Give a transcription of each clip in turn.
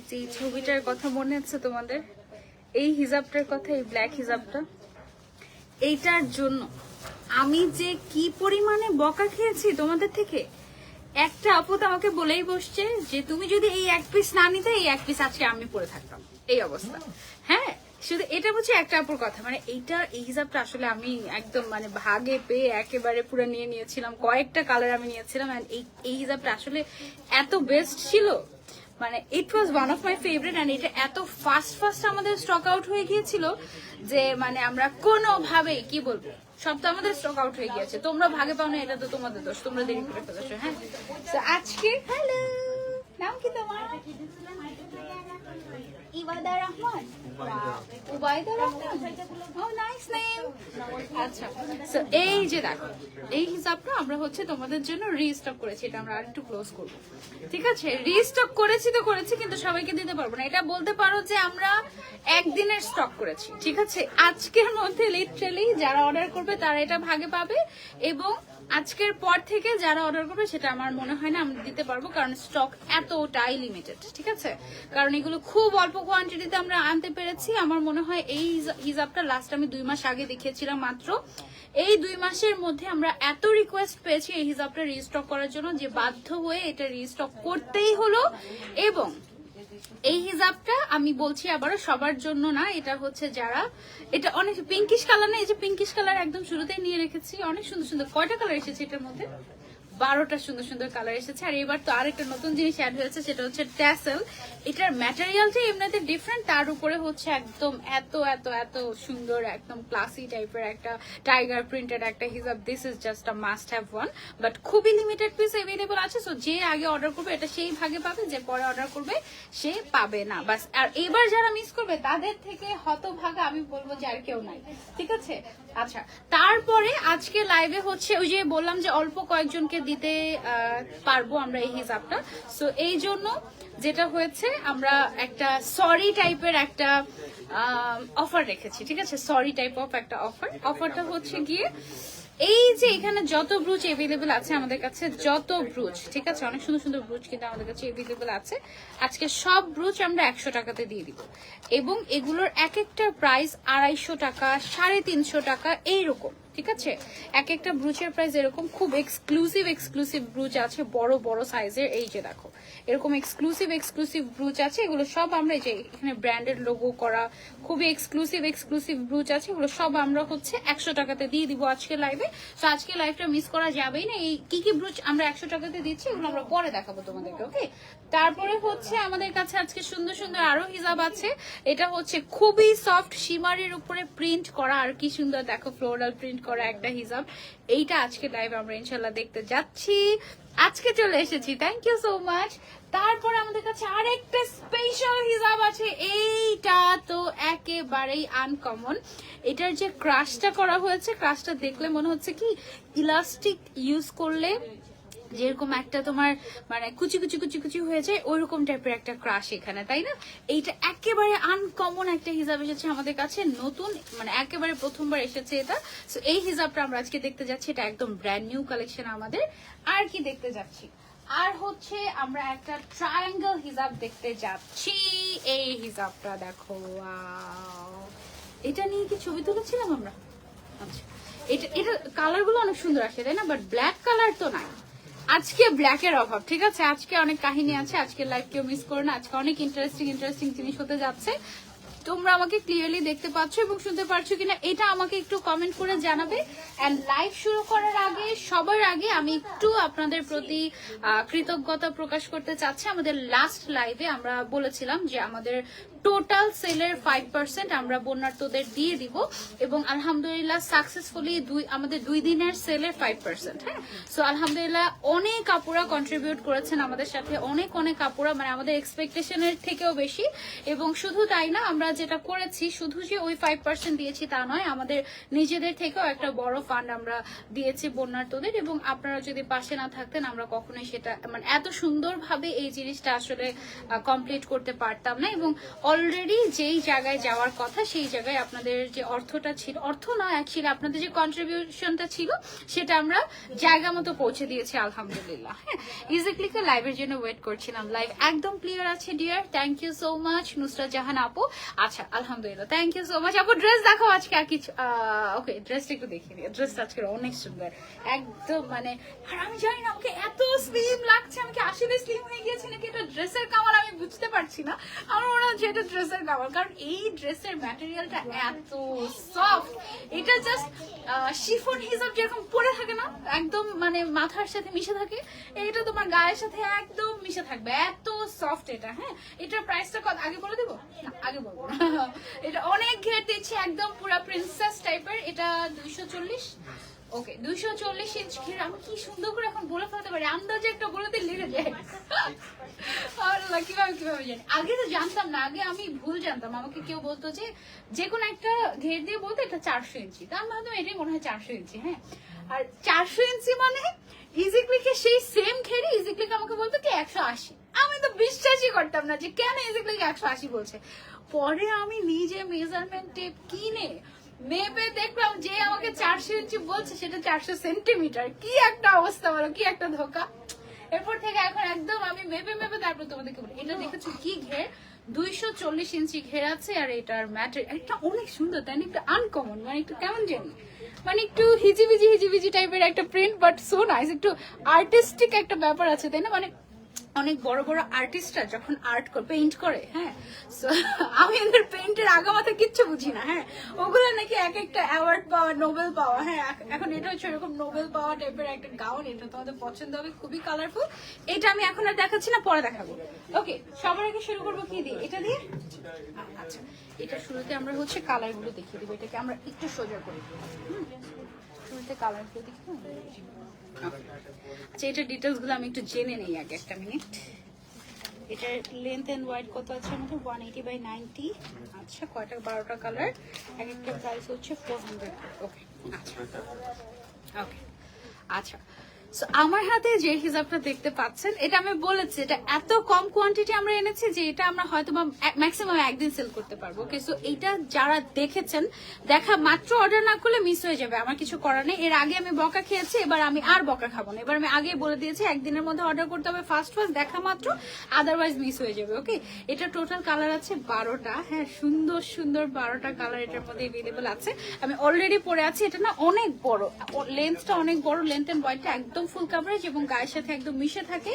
যে ছবিটার কথা মনে আছে তোমাদের, এই হিজাবটার কথা, এই ব্ল্যাক হিজাবটা, এইটার জন্য আমি যে কি পরিমাণে বকা খেয়েছি তোমাদের থেকে। একটা আপু তো আমাকে বলেই বসছে যে তুমি যদি এই এক পিস না নিতে, এই এক পিস আজকে আমি পরে থাকতাম, এই অবস্থা। হ্যাঁ, শুধু এটা বলছি একটা আপুর কথা, মানে এইটা, এই হিসাবটা আসলে আমি একদম মানে ভাগে পেয়ে একেবারে পুরো নিয়ে নিয়েছিলাম, কয়েকটা কালার আমি নিয়েছিলাম। এই হিসাবটা আসলে এত বেস্ট ছিল, মানে it was one of my favourite. And এটা এত ফাস্ট আমাদের স্টক আউট হয়ে গিয়েছিল যে মানে আমরা কোনোভাবেই, কি বলবো, সব তো আমাদের স্টক আউট হয়ে গিয়েছে। তোমরা ভাগে পাও না, এটা তো তোমাদের দোষ, তোমরা দেরি করে ফেলেছো। হ্যাঁ, তো আজকে হ্যালো, নাম কি তোমার? ইবাদা রহমান, উবাইদা রহমান, ও নাইস নেম। আচ্ছা, সো এই যে দেখো, এই হিসাবটা আমরা হচ্ছে তোমাদের জন্য রিস্টক করেছি, এটা আমরা আরেকটু ক্লোজ করব, ঠিক আছে? রিস্টক করেছি তো করেছি, কিন্তু সবাইকে দিতে পারবো না। এটা বলতে পারো যে আমরা একদিনের স্টক করেছি, ঠিক আছে? আজকের মধ্যে লিটারালি যারা অর্ডার করবে তারা এটা ভাগে পাবে, এবং আজকের পর থেকে যারা অর্ডার করবে সেটা আমার মনে হয় না আমরা দিতে পারবো, কারণ স্টক এতটাই লিমিটেড, ঠিক আছে? কারণ এগুলো খুব অল্প কোয়ান্টিটিতে আমরা আনতে পেরেছি। আমার মনে হয় এই হিজাবটা লাস্ট আমি 2 মাস আগে দেখিয়েছিলাম মাত্র। এই 2 মাসের মধ্যে আমরা এত রিকোয়েস্ট পেয়েছি এই হিজাবটা রিস্টক করার জন্য যে বাধ্য হয়ে এটা রিস্টক করতেই হলো। এবং এই হিজাবটা আমি বলছি আবারও সবার জন্য না, এটা হচ্ছে যারা, এটা অনেক পিঙ্কিশ কালার না, এই যে পিঙ্কিশ কালার একদম শুরুতেই নিয়ে রেখেছি, অনেক সুন্দর সুন্দর। কয়টা কালার এসেছে এটার মধ্যে? 12টা সুন্দর সুন্দর কালার এসেছে। আর এবার তো আরেকটা নতুন জিনিস অ্যাড হয়েছে, সেটা হচ্ছে ট্যাসেল। এটার ম্যাটেরিয়ালটা এমনিতে ডিফারেন্ট, তার উপরে হচ্ছে একদম এত এত এত সুন্দর, একদম ক্লাসি টাইপের একটা টাইগার প্রিন্টেড একটা হিজাব। This is just a must have one, but খুবই লিমিটেড পিস অ্যাভেলেবল আছে। সো যে আগে অর্ডার করবে এটা সেই ভাগে পাবে, যে পরে অর্ডার করবে সে পাবে না, বাস। আর এবার যারা মিস করবে তাদের থেকে হতভাগা আমি বলবো যে আর কেউ নাই, ঠিক আছে? আচ্ছা, তারপরে আজকে লাইভে হচ্ছে ওই যে বললাম যে অল্প কয়েকজনকে দিতে পারবো আমরা এই হিসাবটা। সো এই জন্য যেটা হয়েছে, আমরা একটা সরি টাইপের একটা অফার রেখেছি, ঠিক আছে? সরি টাইপ অফ একটা অফারটা হচ্ছে গিয়ে এই যে এখানে যত ব্রুচ এভেলেবেল আছে আমাদের কাছে, যত ব্রুচ, ঠিক আছে, অনেক সুন্দর সুন্দর ব্রুচ কিন্তু আমাদের কাছে এভেলেবেল আছে। আজকে সব ব্রুচ আমরা 100 টাকাতে দিয়ে দিব, এবং এগুলোর এক একটা প্রাইস 250 টাকা, 350 টাকা এইরকম, ঠিক আছে? এক একটা ব্রুচের প্রাইস এরকম। খুব এক্সক্লুসিভ ব্রুচ আছে, বড় বড় সাইজের। এই যে দেখো, এরকম এক্সক্লুসিভ ব্রুচ আছে। এগুলো সব আমরা, এই যে এখানে ব্র্যান্ডেড লোগো করা খুবই এক্সক্লুসিভ ব্রুচ আছে, এগুলো সব আমরা হচ্ছে 100 টাকাতে দিয়ে দিব আজকে লাইভে। তো আজকে লাইভটা মিস করা যাবেই না। এই কি কি ব্রুচ আমরা 100 টাকাতে দিচ্ছি এগুলো আমরা পরে দেখাবো তোমাদেরকে, ওকে? তারপরে হচ্ছে আমাদের কাছে আজকে সুন্দর সুন্দর আরো হিজাব আছে। এটা হচ্ছে খুবই সফট শিমারের উপরে প্রিন্ট করা, আর কি সুন্দর দেখো, ফ্লোরাল প্রিন্ট করা একটা হিজাব। এইটা আজকে লাইভ আমরা ইনশাল্লাহ দেখতে যাচ্ছি। আজকে চলে এসেছি, থ্যাংক ইউ সো মাচ। তারপর আমাদের কাছে আরেকটা স্পেশাল হিজাব আছে, এইটা তো একেবারেই আনকমন। এটার যে ক্রাশটা করা হয়েছে, ক্রাশটা দেখলে মনে হচ্ছে কি ইলাস্টিক ইউজ করলে যেরকম একটা তোমার মানে কুচি কুচি কুচি কুচি হয়ে যায়, ওইরকম টাইপের একটা ক্রাশ এখানে, তাই না? এইটা একেবারে আনকমন একটা হিজাব এসেছে আমাদের কাছে, নতুন, মানে একেবারে প্রথমবার এসেছে এটা। সো এই হিজাবটা আমরা আজকে দেখতে যাচ্ছি, এটা একদম ব্র্যান্ড নিউ কালেকশন আমাদের। আর কি দেখতে যাচ্ছি, আর হচ্ছে আমরা একটা ট্রায়াঙ্গেল হিজাব দেখতে যাচ্ছি। এই হিজাবটা দেখো, এটা নিয়ে কি ছবি তুলেছিলাম আমরা? আচ্ছা, এটা কালার গুলো অনেক সুন্দর আসে, তাই না? বাট ব্ল্যাক কালার তো নাই আজকে, ব্ল্যাকের অভাব, ঠিক আছে? আজকে অনেক কাহিনী আছে, আজকে লাইভ কেউ মিস করো না। আজকে অনেক ইন্টারেস্টিং জিনিস হতে যাচ্ছে। তোমরা আমাকে ক্লিয়ারলি দেখতে পাচ্ছ এবং শুনতে পারছো কিনা এটা আমাকে একটু কমেন্ট করে জানাবে। এন্ড লাইভ শুরু করার আগে, সবার আগে আমি একটু আপনাদের প্রতি কৃতজ্ঞতা প্রকাশ করতে চাচ্ছি। আমাদের লাস্ট লাইভে আমরা বলেছিলাম যে আমাদের টোটাল সেলের 5% আমরা বন্যার্থদের দিয়ে দিব, এবং আলহামদুলিল্লাহ সাকসেসফুলি আমাদের 2 দিনের সেলের 5%। হ্যাঁ, সো আলহামদুলিল্লাহ অনেক আপুরা কন্ট্রিবিউট করেছেন আমাদের সাথে, অনেক আপুরা, মানে আমাদের এক্সপেকটেশনের থেকেও বেশি। এবং শুধু তাই না, আমরা যেটা করেছি শুধু যে ওই 5% দিয়েছি তা নয়, আমাদের নিজেদের থেকেও একটা বড় ফান্ড আমরা দিয়েছি বন্যার্থদের। এবং আপনারা যদি পাশে না থাকতেন আমরা কখনোই সেটা, মানে এত সুন্দরভাবে এই জিনিসটা আসলে কমপ্লিট করতে পারতাম না। এবং অলরেডি যেই জায়গায় যাওয়ার কথা সেই জায়গায় আপনাদের যে অর্থটা ছিল, অর্থ না অ্যাকচুয়ালি আপনাদের যে কন্ট্রিবিউশনটা ছিল সেটা আমরা জায়গা মতো পৌঁছে দিয়েছি আলহামদুলিল্লাহ। হ্যাঁ, ইজিক্লিকে লাইভের জন্য ওয়েট করছিলাম, লাইভ একদম ক্লিয়ার আছে dear, thank you so much Nusrat Jahan আপু। আচ্ছা আলহামদুলিল্লাহ, থ্যাংক ইউ সো মাচ আপু। ড্রেস দেখো আজকে আর কিছু, ওকে ড্রেসটা একটু দেখিয়ে দিই। ড্রেসটা আজকে অনেক সুন্দর একদম, মানে আর আমি জানি না আমাকে এত স্লিম লাগছে, আমাকে আসলে স্লিম হয়ে গিয়েছে নাকি এটা ড্রেসের কামাল আমি বুঝতে পারছি না। আমার মনে হচ্ছে এটা ড্রেসের কামাল, কারণ এই ড্রেসের ম্যাটেরিয়ালটা এত সফট, এটা জাস্ট শিফন হিসাব যেরকম পরে থাকে না একদম, মানে মাথার সাথে মিশে থাকে, এটা তোমার গায়ের সাথে একদম মিশে থাকবে, এত সফট এটা। হ্যাঁ, এটার প্রাইসটা কত আগে বলে দেবো? না আগে বলবো না। এটা অনেক ঘের দিচ্ছে, একদম পুরা প্রিন্সেস টাইপের। এটা 240, ওকে 240 ইঞ্চ ঘের। আমি কি সুন্দর করে এখন বলে ফেলতে পারি, আন্দাজে একটা বলে দিয়ে লেগে যায়। কিভাবে কিভাবে জানি, আগে তো জানতাম না, আগে আমি ভুল জানতাম। আমাকে কেউ বলতো যে কোনো একটা ঘের দিয়ে বলতো এটা 400 ইঞ্চি, তার ভাবতাম এটাই মনে হয় 400 ইঞ্চি। হ্যাঁ, আর 400 ইঞ্চি মানে ইজিক্লিকে সেই সেম ঘেরে ইজিক্লিকে আমাকে বলতো কি 180। আমি তো বিশ্বাসই করতাম না যে কেন ইজিক্লিকে 180 বলছে। পরে আমি নিজে মেজারমেন্ট টেপ কিনে মেপে দেখলাম যে আমাকে 400 ইঞ্চি বলছে সেটা 400 সেন্টিমিটার। কি একটা অবস্থা বলো, কি একটা ধোকা। এরপর থেকে এখন একদম আমি মেপে মেপে তারপর তোমাদেরকে বলি। এটা দেখেছো কি ঘের, 240 ইঞ্চি ঘের আছে, আর এটার ম্যাটেরিয়াল একটা অনেক সুন্দর, তাই না? একটু আনকমন, মানে একটু কেমন জানি, মানে একটু হিজিবিজি টাইপের একটা প্রিন্ট, বাট সো নাইস, একটু আর্টিস্টিক একটা ব্যাপার আছে, তাই না? মানে অনেক বড় বড় আর্টিস্টরা যখন আর্ট করে, পেইন্ট করে, হ্যাঁ, আমি এদের পেইন্টের আগামাথা কিচ্ছু বুঝি না। হ্যাঁ, ওগুলো নাকি এক একটা অ্যাওয়ার্ড পাওয়া, নোবেল পাওয়া। হ্যাঁ, এখন এটা হচ্ছে এরকম নোবেল পাওয়া টাইপের একটা গাউন, এটা তোমাদের পছন্দ হবে, খুবই কালারফুল। এটা আমি এখন আর দেখাচ্ছি না, পরে দেখাবো। ওকে, সবার আগে শুরু করবো কি দিয়ে? এটা দিয়ে। আচ্ছা, এটা শুরুতে আমরা হচ্ছে কালার গুলো দেখিয়ে দিবো, এটাকে আমরা একটু সোজা করে দিবো। শুরুতে কালার গুলো দেখিয়ে। আচ্ছা, এটার ডিটেলস গুলো আমি একটু জেনে নেই আগে, একটা মিনিট। এটার লেন্থ এন্ড ওয়াইড কত আছে আমাদের? 180 বাই 90। আচ্ছা, কয়টা? 12টা কালার, এক একটা প্রাইস হচ্ছে 400। ওকে, আচ্ছা ওকে, আচ্ছা। সো আমার হাতে যে হিসাবটা দেখতে পাচ্ছেন, এটা আমি বলেছি এটা এত কম কোয়ান্টিটি আমরা এনেছি যে এটা আমরা হয়তো বা ম্যাক্সিমাম একদিন সেল করতে পারবো। ওকে, সো এইটা যারা দেখেছেন, দেখা মাত্র অর্ডার না করলে মিস হয়ে যাবে, আমার কিছু করার নেই। এর আগে আমি বকা খেয়েছি, এবার আমি আর বকা খাবো না। এবার আমি আগে বলে দিয়েছি একদিনের মধ্যে অর্ডার করতে হবে, ফার্স্ট দেখা মাত্র, আদারওয়াইজ মিস হয়ে যাবে। ওকে, এটা টোটাল কালার আছে 12টা। হ্যাঁ, সুন্দর সুন্দর 12টা কালার এটার মধ্যে এভেলেবল আছে। আমি অলরেডি পরে আছি, এটা না অনেক বড়, লেন্থটা অনেক বড়, লেন্থ এন্ড ওয়াইডটা একদম ফুল কভারেজ এবং গায়ের সাথে একদম মিশে থাকে,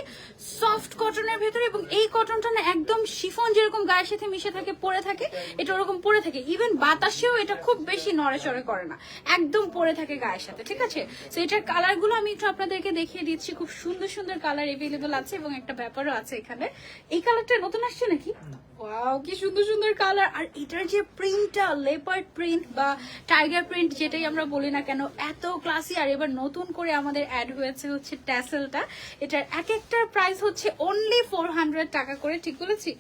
সফট কটনের ভেতরে। এবং এই কটনটা না একদম শিফন যেরকম গায়ের সাথে মিশে থাকে, পরে থাকে, এটা ওরকম পরে থাকে। ইভেন বাতাসেও এটা খুব বেশি নড়েচড়ে করে না, একদম পরে থাকে গায়ের সাথে। ঠিক আছে, তো এটার কালার গুলো আমি একটু আপনাদেরকে দেখিয়ে দিচ্ছি। খুব সুন্দর সুন্দর কালার এভেলেবল আছে এবং একটা ব্যাপারও আছে এখানে। এই কালারটা নতুন আসছে নাকি? ওয়াও, কি সুন্দর সুন্দর কালার। আর এটার যে প্রিন্টটা, লেপার্ড প্রিন্ট বা টাইগার প্রিন্ট যেটাই আমরা বলি না কেন, এত ক্লাসি। আর এবার নতুন করে আমাদের অ্যাড হয়েছে হচ্ছে ট্যাসেলটা। এটার এক একটার প্রাইস হচ্ছে অনলি 400 টাকা করে। ঠিক বলেছি?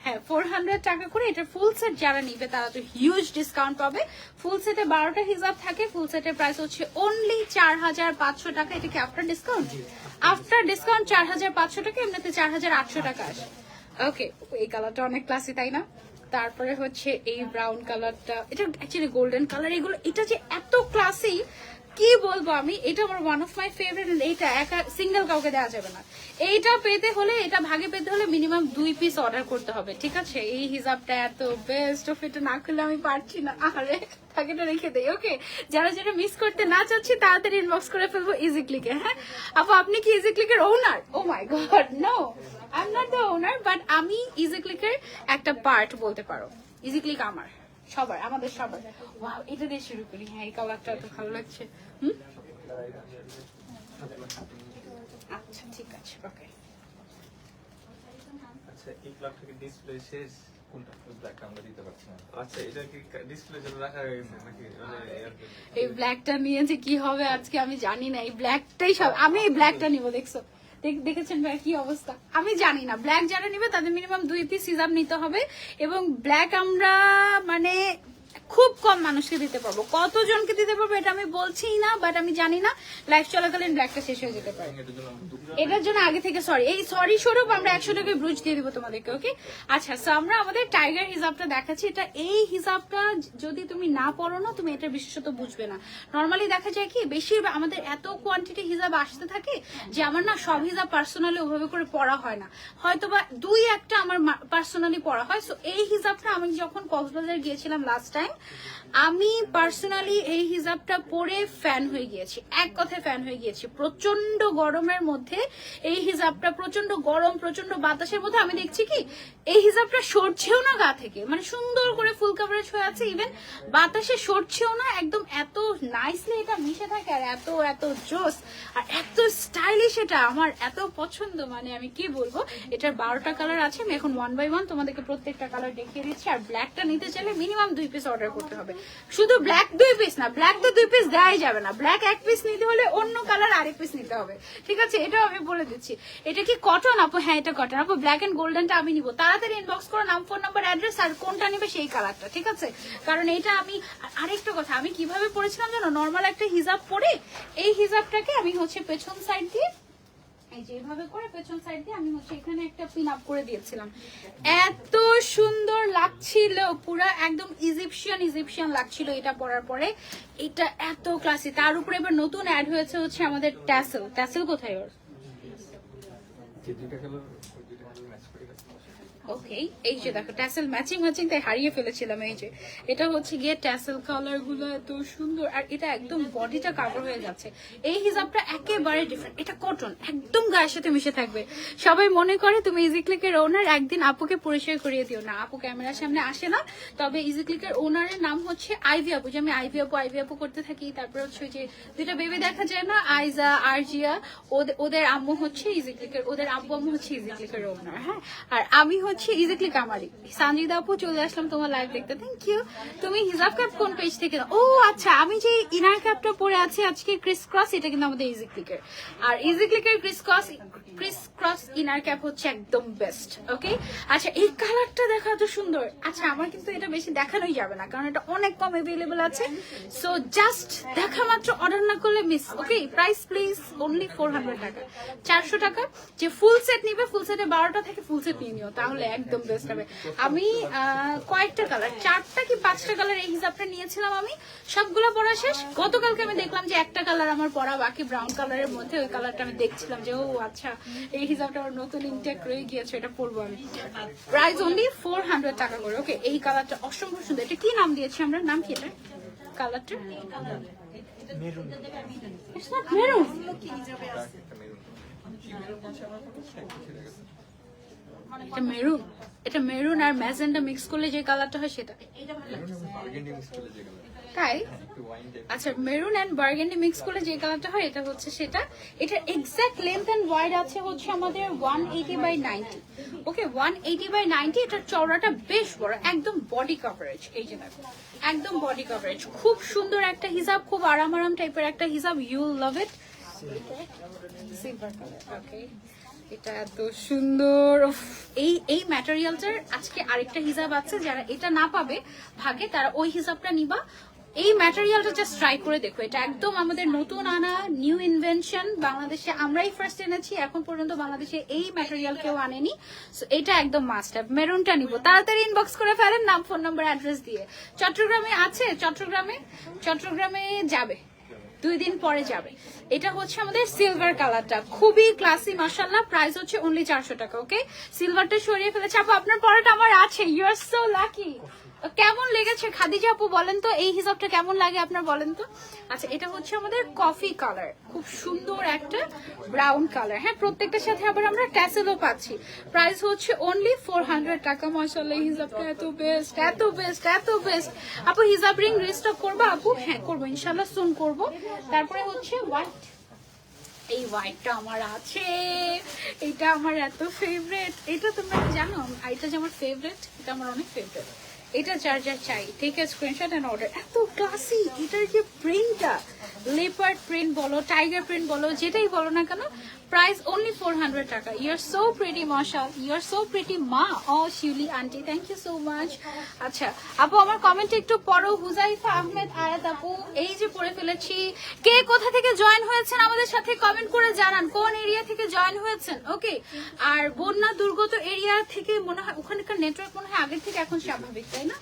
হ্যাঁ, 400 টাকা করে। এটার ফুল সেট যারা নিবে তারা তো হিউজ ডিসকাউন্ট পাবে। ফুল সেটে 12টা হিসাব থাকে, ফুল সেটের প্রাইস হচ্ছে অনলি 4500 টাকা। এটা কি আফটার ডিসকাউন্ট? আফটার ডিসকাউন্ট 4500 টাকা, এমনিতে 4800 টাকা আসে। ওকে, এই কালারটা অনেক ক্লাসি, তাই না? তারপরে হচ্ছে এই ব্রাউন কালারটা, এটা অ্যাকচুয়ালি গোল্ডেন কালার। এগুলো, এটা যে এত ক্লাসি কি বলবো আমি, এটা আমার ওয়ান অফ মাই ফেভারিট। এইটা একা সিঙ্গেল কাউকে দেওয়া যাবে না। এইটা পেতে হলে, এটা ভাগে পেতে হলে মিনিমাম 2 পিস অর্ডার করতে হবে। ঠিক আছে, এই হিসাবটা এত বেস্ট অফ, এটা না করলে আমি পারছি না। আরে থাকেটা রেখে দেই। ওকে, যারা যারা মিস করতে না চাচ্ছি তাড়াতাড়ি ইনবক্স করে ফেলবো ইজিক্লিকে। হ্যাঁ আপু, আপনি কি ইজিক্লিকের owner? Oh my god, no, I am not the owner, but আমি ইজিক্লিকের একটা পার্ট বলতে পারো। ইজিক্লিক আমার সবার, আমাদের সবার। ওয়াও, এটা দিয়ে শুরু করি। হ্যাঁ, এই কালারটা তো ভালো লাগছে। আচ্ছা ঠিক আছে, ওকে। আচ্ছা, এই ক্লাবটা কি ডিসপ্লে শেষ? কোনটা ব্ল্যাক আমরা দিতে পারছি না। আচ্ছা, এটা কি ডিসপ্লে জন্য রাখা হয়েছে নাকি? এই ব্ল্যাকটা নিয়ে যে কি হবে আজকে আমি জানি না। এই ব্ল্যাকটাই সব, আমি এই ব্ল্যাকটা নিব। দেখছো, দেখেছেন ভাই কি অবস্থা? আমি জানি না। ব্ল্যাক যারা নিবে তাদের মিনিমাম 2 পিস হিসাব নিতে হবে। এবং ব্ল্যাক আমরা মানে খুব কম মানুষকে দিতে পারবো। কতজনকে দিতে পারবো এটা আমি বলছি না, বাট আমি জানি না লাইফ চলাকালীন ব্ল্যাকটা শেষ হয়ে যেতে পারে। এটার জন্য আগে থেকে সরি স্বরূপ আমরা 100 টাকায় ব্রুচ দিয়ে দিব তোমাদেরকে। ওকে আচ্ছা, সো আমরা আমাদের টাইগার হিজাবটা দেখাচ্ছি। এটা এই হিজাবটা যদি তুমি না পরো না, তুমি এটার বিশেষত বুঝবে না। নর্মালি দেখা যায় কি বেশিরভাগ আমাদের এত কোয়ান্টিটি হিজাব আসতে থাকে যে আমার না সব হিজাব পার্সোনালি ওভাবে করে পড়া হয় না, হয়তো বা 2-1টা আমার পার্সোনালি পড়া হয়। সো এই হিজাবটা আমি যখন কক্সবাজার গিয়েছিলাম লাস্ট টাইম, আমি পার্সোনালি এই হিজাবটা পরে ফ্যান হয়ে গিয়েছি, এক কথায় ফ্যান হয়ে গিয়েছি। প্রচন্ড গরমের মধ্যে এই হিজাবটা, প্রচন্ড গরম প্রচন্ড বাতাসের মধ্যে আমি দেখছি কি এই হিজাবটা সরছেও না গা থেকে, মানে সুন্দর করে ফুল কভারেজ হয়ে আছে, ইভেন বাতাসে সরছেও না, একদম এত নাইসলি এটা মিশে থাকে আর এত এত জোস আর এত স্টাইলিশ, এটা আমার এত পছন্দ, মানে আমি কি বলবো। এটার 12টা কালার আছে, আমি এখন 1 by 1 তোমাদেরকে প্রত্যেকটা কালার দেখিয়ে দিচ্ছি। আর ব্ল্যাকটা নিতে চাইলে মিনিমাম 2 পিস অর্ডার করতে হবে। শুধু ব্ল্যাক 2 পিস না, ব্ল্যাক তো 2 পিস দেওয়াই যাবে না, ব্ল্যাক 1 পিস নিতে হলে অন্য কালার আরেক পিস নিতে হবে, ঠিক আছে? এটাও আমি বলে দিচ্ছি। এটা কি কটন আপু? হ্যাঁ এটা কটন আপু। ব্ল্যাক এন্ড গোল্ডেনটা আমি নিব, তাড়াতাড়ি ইনবক্স করো নাম, ফোন নাম্বার, অ্যাড্রেস আর কোনটা নিবে সেই কালারটা, ঠিক আছে? কারণ এটা আমি আরেকটা কথা, আমি কিভাবে পরেছিলাম জানো, নর্মাল একটা হিজাব পরে এই হিজাবটাকে আমি হচ্ছে পেছন সাইড দিয়ে এই যে এইভাবে করে পেছন সাইড দিয়ে আমি হচ্ছে এখানে একটা পিন আপ করে দিয়েছিলাম। এত সুন্দর লাগছিল, পুরো একদম ইজিপশিয়ান লাগছিল এটা পরার পরে। এটা এত ক্লাসি, তার উপরে এবার নতুন অ্যাড হয়েছে হচ্ছে আমাদের ট্যাসেল কোথায় ওর? ওকে, এই যে দেখো ট্যাসেল ম্যাচিং তাই হারিয়ে ফেলেছিলাম। এই যে এটা হচ্ছে গিয়ে ট্যাসেল কালার গুলো এত সুন্দর, আর এটা একদম বডিটা কভার হয়ে যাচ্ছে। এই হিজাবটা একেবারে ডিফারেন্ট, এটা কটন, একদম গায়ের সাথে মিশে থাকবে। সবাই মনে করে তুমি ইজিক্লিকের ওনার, একদিন আপুকে পরিচয় করিয়ে দিও না, আপু ক্যামেরার সামনে আসে না। তবে ইজিক্লিকের ওনারের নাম হচ্ছে আইভি আপু, যে আমি আইভি আপু করতে থাকি। তারপরে হচ্ছে যে 2টা বেবি দেখা যায় না, আইজা আরজিয়া, ওদের আম্মু হচ্ছে ইজিক্লিকের, ওদের আব্বু আম্মু হচ্ছে ইজিক্লিকের ওনার। হ্যাঁ, আর আমি হচ্ছে ইজিক্লিক আমারই। সানজিদা আপু চলে আসলাম তোমার লাইভ দেখতে, থ্যাংক ইউ। তুমি হিজাব ক্যাপ কোন পেজ থেকে? ও আচ্ছা, আমি যে ইনার ক্যাপটা পরে আছি আজকে ক্রিস ক্রস, এটা কিন্তু আমাদের ইজিক্লিকের। আর ইজিক্লিকের ক্রিস ক্রস ইনার ক্যাপ হচ্ছে একদম বেস্ট। ওকে আচ্ছা, এই কালারটা দেখা এত সুন্দর। আচ্ছা, আমার কিন্তু এটা বেশি দেখানোই যাবে না, কারণ এটা অনেক কম অ্যাভেলেবল আছে। সো জাস্ট দেখা মাত্র অর্ডার না করলে miss. Okay, price please only 400 টাকা, 400 টাকা। যে ফুল সেট নিবে, ফুল সেটে 12টা থেকে ফুল সেট নিয়ে নিও, তাহলে একদম বেস্ট হবে। আমি কয়েকটা কালার, 4টা কি 5টা কালার এই হিসাবটা নিয়েছিলাম, আমি সবগুলো পরা শেষ। গতকালকে আমি দেখলাম যে একটা কালার আমার পরা বাকি, ব্রাউন কালারের মধ্যে। ওই কালারটা আমি দেখছিলাম যে ও আচ্ছা, এই হিসাবটা আমার নতুন ইনটেক রয়ে গিয়েছে, এটা পরবো আমি। প্রাইস অনলি 400 টাকা করে। ওকে, এই কালারটা অসম্ভব সুন্দর। এটা কি নাম দিয়েছি আমরা? নাম কি এটা কালারটা? মেরুন। এটা মেরুন, এটা মেরুন আর ম্যাজেন্ডা মিক্স করলে যে কালারটা হয় সেটা, তাই? আচ্ছা, মেরুন এন্ড বার্গেন্ডি মিক্স করলে যে কালারটা হয় এটা হচ্ছে সেটা। এটার এক্সাক্ট লেন্থ এন্ড ওয়াইড আছে হচ্ছে আমাদের 180/90। ওকে, 180/90। এটার চওড়াটা বেশ বড়, একদম বডি কভারেজ। এই যে দেখো, একদম বডি কভারেজ। খুব সুন্দর একটা হিজাব, খুব আরাম টাইপের একটা হিজাব, you love it. Silver colour. Okay, এটা এত সুন্দর। এই ম্যাটেরিয়ালটার আজকে আরেকটা হিজাব আছে, যারা এটা না পাবে ভাগে তারা ওই হিজাবটা নিবা। এই ম্যাটেরিয়ালটা জাস্ট ট্রাই করে দেখো, এটা একদম আমাদের নতুন আনা নিউ ইনভেনশন, বাংলাদেশে আমরাই ফার্স্ট এনেছি, এখন পর্যন্ত বাংলাদেশে এই ম্যাটেরিয়াল কেউ আনেনি। সো এটা একদম মাস্ট হ্যাভ। মেরুনটা নিব, তাড়াতাড়ি ইনবক্স করে ফেলেন নাম, ফোন নাম্বার, অ্যাড্রেস দিয়ে। চট্টগ্রামে আছে, চট্টগ্রামে যাবে 2 দিন পরে যাবে। এটা হচ্ছে আমাদের সিলভার কালারটা, খুবই ক্লাসি মাশাআল্লাহ। প্রাইস হচ্ছে অনলি 400 টাকা। ওকে, সিলভারটা সরিয়ে ফেলেছে আপু, আপনার পরাটা আমার আছে, ইউ আর সো লাকি। কেমন লেগেছে খাদিজা আপু বলেন তো, এই হিসাবটা কেমন লাগে আপনার বলেন তো? আচ্ছা, এটা হচ্ছে আমাদের কফি কালার, খুব সুন্দর একটা ব্রাউন কালার। হ্যাঁ, প্রত্যেকটার সাথে আবার আমরা ট্যাসেলও পাচ্ছি। প্রাইস হচ্ছে অনলি 400 টাকা। মাশাআল্লাহ, এই হিসাবটা এত বেস্ট। আপু হিজাব রিং রিস্টক করবো আপু? হ্যাঁ করবো ইনশাআল্লাহ, সুন করবো। তারপরে হচ্ছে হোয়াইট, এই হোয়াইটটা আমার আছে, এটা আমার এত ফেভারিট। এটা তোমরা জানো, এটা যে আমার ফেভারিট, এটা আমার অনেক ফেভারিট। এটা যার চাই take a screenshot and order. এত ক্লাসি, এটার যে প্রিন্টটা লেপার্ড প্রিন্ট বলো, টাইগার প্রিন্ট বলো, যেটাই বলো না কেন, প্রাইস অনলি 400 টাকা। ইউ আর সো প্রিটি মাশাআল্লাহ, ইউ আর সো প্রিটি মা। ও Shiuli aunty, thank you so much. আচ্ছা আপু আমার কমেন্টে একটু পড়ো। হুজাইফা আহমেদ আয়াত আপু, এই যে পড়ে ফেলেছি। কে কোথা থেকে জয়েন হয়েছেন আমাদের সাথে কমেন্ট করে জানান, কোন এরিয়া থেকে জয়েন হয়েছেন। ওকে, আর বন্যা দুর্গত এরিয়া থেকে মনে হয় ওখানকার নেটওয়ার্ক মনে হয় আগের থেকে এখন স্বাভাবিক, তাই না?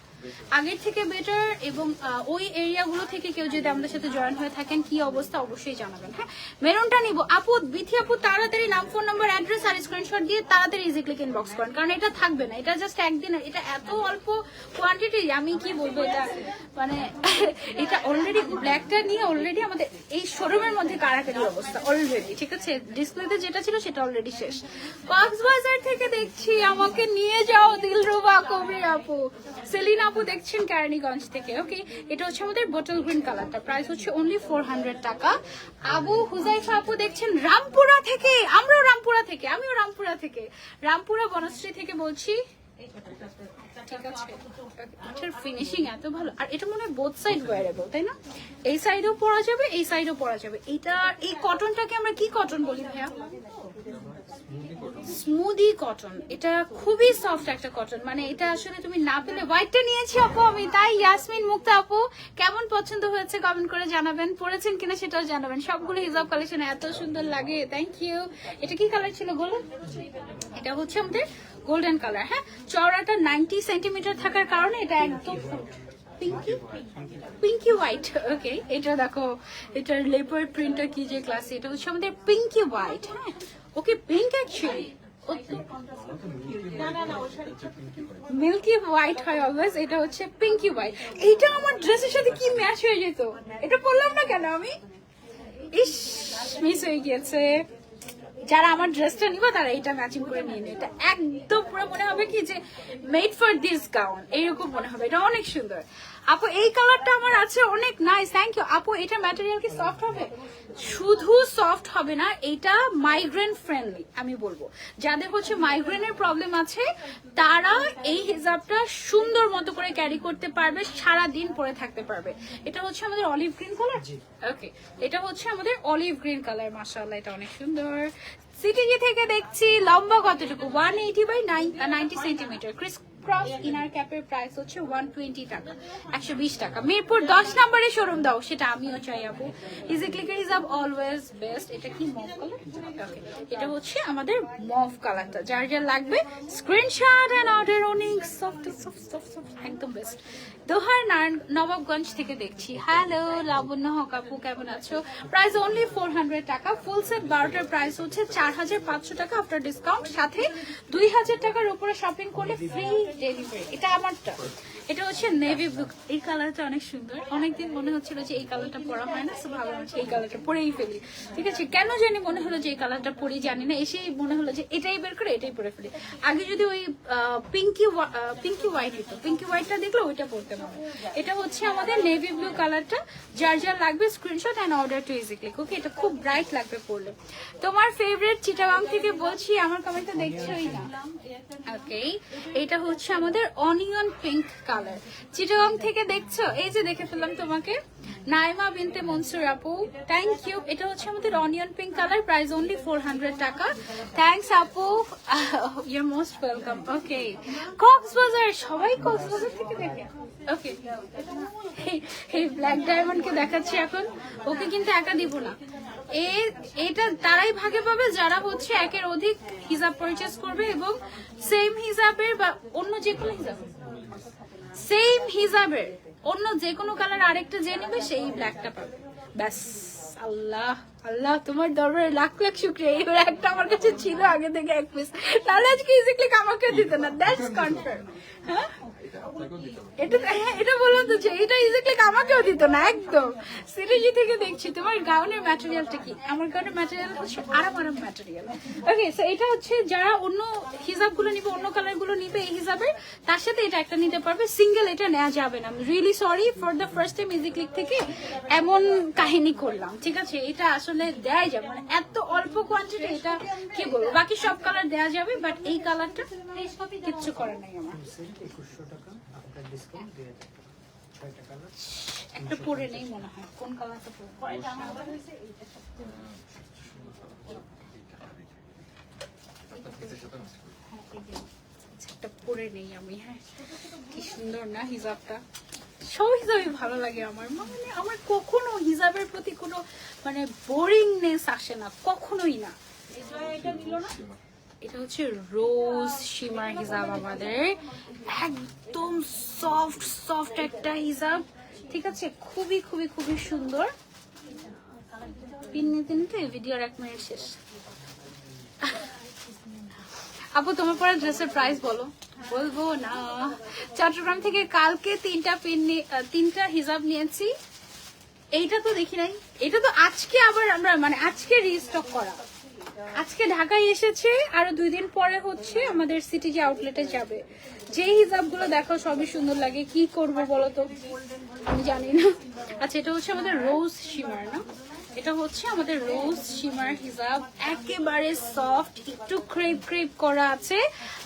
আগের থেকে বেটার। এবং ওই এরিয়াগুলো থেকে কেউ যদি আমাদের সাথে জয়েন হয়ে থাকেন কি অবস্থা অবশ্যই জানাবেন। হ্যাঁ মেরুনটা নিব। আপু বিথি আপু তাড়াতাড়ি নাম, ফোন নাম্বার, অ্যাড্রেস আর স্ক্রিনশট দিয়ে তাড়াতাড়ি ইজি ক্লিক ইনবক্স করেন, কারণ এটা থাকবে না, এটা জাস্ট একদিন, এটা এত অল্প কোয়ান্টিটি আমি কি বলবো, এটা মানে এটা অলরেডি ব্ল্যাকটা নিয়ে অলরেডি আমাদের এই শোরুমের মধ্যে কারাকারি অবস্থা অলরেডি, ঠিক আছে? ডিসপ্লেতে যেটা ছিল সেটা অলরেডি শেষ। কক্সবাজার থেকে দেখছি, আমাকে নিয়ে যাও দিলরুবা কবরি আপু। সেলিনা আপু দেখছেন কেরানীগঞ্জ থেকে। ওকে, এটা হচ্ছে আমাদের বোটল গ্রিন কালারটা, প্রাইস হচ্ছে অনলি 400 টাকা। আবু হুজাইফা আপু দেখছেন রামপুরা থেকে, আমিও রামপুরা থেকে, রামপুরা বনশ্রী থেকে বলছি। ঠিক আছে, এটার ফিনিশিং এত ভালো, আর এটা মনে হয় বোথ সাইড ওয়্যারেবল, তাই না? এই সাইডেও পরা যাবে, এই সাইডেও পরা যাবে। এটা এই কটনটাকে আমরা কি কটন বলি ভাইয়া? Smoothie cotton. এটা খুবই সফট একটা কটন, মানে এটা আসলে তুমি না পেলে। হোয়াইটটা নিয়েছি আপু আমি, তাই ইয়াসমিন মুক্তা আপু কেমন পছন্দ হয়েছে কমেন্ট করে জানাবেন, পরেছেন কিনা সেটাও জানাবেন। সবগুলো হিজাব কালেকশন এত সুন্দর লাগে, থ্যাংক ইউ। এটা কি কালার ছিল গোল্ডেন? এটা হচ্ছে আমাদের গোল্ডেন কালার। হ্যাঁ, চওড়াটা 90 সেন্টিমিটার থাকার কারণে এটা একদম পিঙ্কি হোয়াইট। ওকে, এটা দেখো, এটার লেপার প্রিন্টটা কি যে ক্লাসে, এটা হচ্ছে আমাদের পিঙ্কি হোয়াইট। হ্যাঁ ওকে, পিঙ্ক অ্যাকচুয়ালি মিল্কি হোয়াইট হয় অলওয়েজ, এটা হচ্ছে পিঙ্কি হোয়াইট। এইটা আমার ড্রেসের সাথে কি ম্যাচ হয়ে যেত, এটা পরলাম না কেন আমি, ইস মিস হয়ে গিয়েছে। যারা আমার ড্রেসটা নিবে তারা এটা ম্যাচিং করে নিয়ে নেয়, এটা একদম পুরো মনে হবে কি যে মেড ফর দিস গাউন, এইরকম মনে হবে। এটা অনেক সুন্দর আপু, এই কালারটা আমার আছে, অনেক নাইস, থ্যাংক ইউ আপু। এটা ম্যাটেরিয়াল কি সফট হবে? শুধু সফট হবে না, এটা মাইগ্রেন ফ্রেন্ডলি। আমি বলবো যাদের হচ্ছে মাইগ্রেনের প্রবলেম আছে তারা এই হিজাবটা সুন্দর মতো করে ক্যারি করতে পারবে, সারা দিন পরে থাকতে পারবে। এটা হচ্ছে আমাদের অলিভ গ্রিন কালার। ওকে, এটা হচ্ছে আমাদের অলিভ গ্রিন কালার, মাশাআল্লাহ এটা অনেক সুন্দর। সিটিজি থেকে দেখছি, লম্বা কতটুকু? 180 by 90 centimetre. Criss cross inner ক্যাপের প্রাইস হচ্ছে 120 টাকা, 120 টাকা। মিরপুর 10 নম্বরে শোরুম দাও, সেটা আমিও চাই আপু। ইজি ক্লিকের হিজাব অলওয়েজ বেস্ট। এটা কি মভ কালার? ওকে, এটা হচ্ছে আমাদের মভ কালারটা। যার যার লাগবে স্ক্রিনশট এন্ড অর্ডার। অনেক সফট সফট সফট সফট, একদম বেস্ট। দোহার নবাবগঞ্জ থেকে দেখছি। হ্যালো লাবণ্য হক আপু, কেমন আছো? প্রাইস অনলি 400 টাকা। ফুল সেট 12টার প্রাইস হচ্ছে 4500 টাকা আফটার ডিসকাউন্ট, সাথে 2000 টাকার উপরে শপিং করলে ফ্রি ডেলিভারি। এটা আমারটা, এটা হচ্ছে নেভি ব্লু। এই কালারটা অনেক সুন্দর, অনেকদিন মনে হচ্ছিল যে এই কালারটা পরা হয় না, ভালো হচ্ছে এই কালারটা পরেই ফেলি। ঠিক আছে, কেন জানি মনে হলো যে এই কালারটা পরি, জানি না, এসে মনে হলো যে এটাই বের করে এটাই পরে ফেলি। আগে যদি ওই পিঙ্কি হোয়াইট হতো, পিঙ্কি হোয়াইটটা দেখলে ওইটা পরতে হবে। এটা হচ্ছে আমাদের নেভি ব্লু কালারটা। যার যার লাগবে screenshot and order to easy click. Okay, এটা খুব ব্রাইট লাগবে পরলে। তোমার ফেভারিট চিটাগাং থেকে বলছি, আমার কমেন্টটা দেখছোই না। ওকে, এটা হচ্ছে আমাদের অনিয়ন পিঙ্ক কালার। চিটাগাং থেকে দেখছো? এই যে দেখে ফেললাম তোমাকে, নাইমা বিনতে মনসুর আপু, থ্যাংক ইউ। এটা হচ্ছে আমাদের onion pink colour, price only 400 টাকা। থ্যাংকস আপু, ইউর মোস্ট ওয়েলকাম। ওকে, কক্সবাজার, সবাই কক্সবাজার থেকে দেখে। ওকে, এই ব্ল্যাক ডায়মন্ডকে দেখাচ্ছি এখন, ওকে কিন্তু একা দিব না। এটা তারাই ভাগে পাবে যারা হচ্ছে একের অধিক হিজাব পারচেজ করবে, এবং সেম হিজাবের বা অন্য যে কোনো অন্য যে কোনো কালার আরেকটা যে নেবে সেই ব্ল্যাকটা পাবে। ব্যাস, আল্লাহ আল্লাহ তোমার দরবারে লাখ লাখ শুকরিয়া। এই ব্ল্যাকটা আমার কাছে ছিল আগে থেকে এক পিস, তাহলে আজকে ইজি ক্লিক আমাকে দিত না, দ্যাটস কনফার্ম। হ্যাঁ এটা বললাম তো যে এটা ইজি ক্লিক আমাকেও দিত না একদম। সিরিজি থেকে দেখছি। তোমার গাউনের ম্যাটেরিয়ালটা কি? আমার গাউনের ম্যাটেরিয়াল হচ্ছে আরাম ম্যাটেরিয়াল। ওকে, সো এটা হচ্ছে যারা অন্য হিজাবগুলো নিবে, অন্য কালারগুলো নিবে এই হিসাবের, তার সাথে এটা একটা নিতে পারবে, সিঙ্গেল এটা নেওয়া যাবে না। Really sorry for the first time easy click থেকে এমন কাহিনী করলাম, ঠিক আছে? এটা আসলে দেয়া যাবে, মানে এত অল্প কোয়ান্টিটি, এটা কি বলবো, বাকি সব কালার দেওয়া যাবে, বাট এই কালারটা কিচ্ছু করার নাই আমার। একটা পরে নেই মনে হয়, কোন কালারটা পরে? একটা পরে নেই আমি। হ্যাঁ, কি সুন্দর না হিজাবটা, সব হিজাবই ভালো লাগে আমার। মানে আমার কখনো হিজাবের প্রতি কোনো মানে বোরিংনেস আসে না, কখনোই না। এটা হচ্ছে রোজ শিমার হিজাব আমাদের, একদম সফট সফট একটা হিজাব, ঠিক আছে? খুবই খুবই খুবই সুন্দর। পিন নিতে নিতে ভিডিওর 1 মিনিট শেষ। আপু তোমার পরে ড্রেসের প্রাইস বলো। বলবো না, চট্টগ্রাম থেকে কালকে 3টা হিজাব নিয়েছি। এইটা তো দেখি নাই, এটা তো আজকে আবার আমরা মানে আজকে রিস্টক করা, আজকে ঢাকায় এসেছে, আরো 2 দিন পরে হচ্ছে আমাদের সিটিজি আউটলেটে যাবে। যে হিজাবগুলো দেখো সবই সুন্দর লাগে, কি করব বলো তো, আমি জানি না। আচ্ছা, এটা হচ্ছে আমাদের রোজ শিমার না, এটা হচ্ছে আমাদের রোজ শিমার হিজাব, একেবারে সফট, একটু ক্রেপ ক্রেপ করা আছে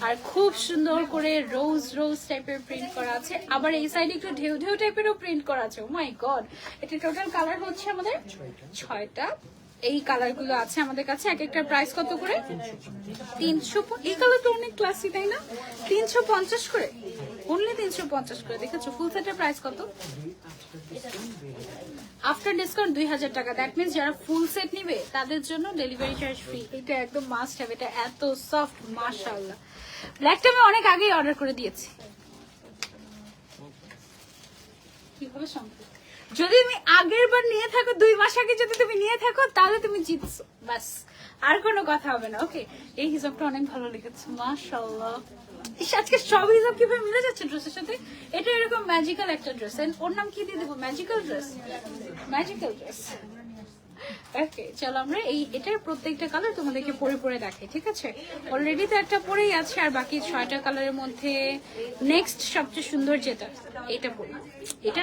আর খুব সুন্দর করে রোজ রোজ টাইপের প্রিন্ট করা আছে, আবার এই সাইডে একটু ঢেউ ঢেউ টাইপেরও প্রিন্ট করা আছে। ও মাই গড, এটা টোটাল কালার হচ্ছে আমাদের 6টা। এই কালারগুলো আছে আমাদের কাছে, এক একটা প্রাইস কত করে? 300। এই কালারটা অনেক ক্লাসি তাই না? 350 করে, অনলি 350 করে। দেখেছো ফুল সেটের প্রাইস কত? আফটার ডিসকাউন্ট 2000 টাকা। দ্যাট মিনস যারা ফুল সেট নিবে তাদের জন্য ডেলিভারি চার্জ ফ্রি। এটা একদম মাস্ট হবে, এটা এত সফট মাশাআল্লাহ। ব্ল্যাকটা আমি অনেক আগেই অর্ডার করে দিয়েছি। কিভাবে সম্ভব? যদি তুমি আগের বার নিয়ে থাকো, 2 মাস আগে যদি তুমি নিয়ে থাকো, তাহলে তুমি জিতছো, বাস, আর কোনো কথা হবে না। ওকে, এই হিসাবটা অনেক ভালো লেগেছে মাশাআল্লাহ। আজকে সব হিসাব কিভাবে মিলে যাচ্ছে ড্রেসের সাথে। এটা এরকম ম্যাজিক্যাল একটা ড্রেস, ওর নাম কি দিয়ে দেবো? Magical dress, magical dress. Okay, চলো আমরা এটার প্রত্যেকটা কালার তোমাদেরকে পরে পরে দেখাই, ঠিক আছে? অলরেডি তো একটা পরেই আছে, আর বাকি 6টা কালারের মধ্যে নেক্সট সবচেয়ে সুন্দর যেটা, এটা পরি। এটা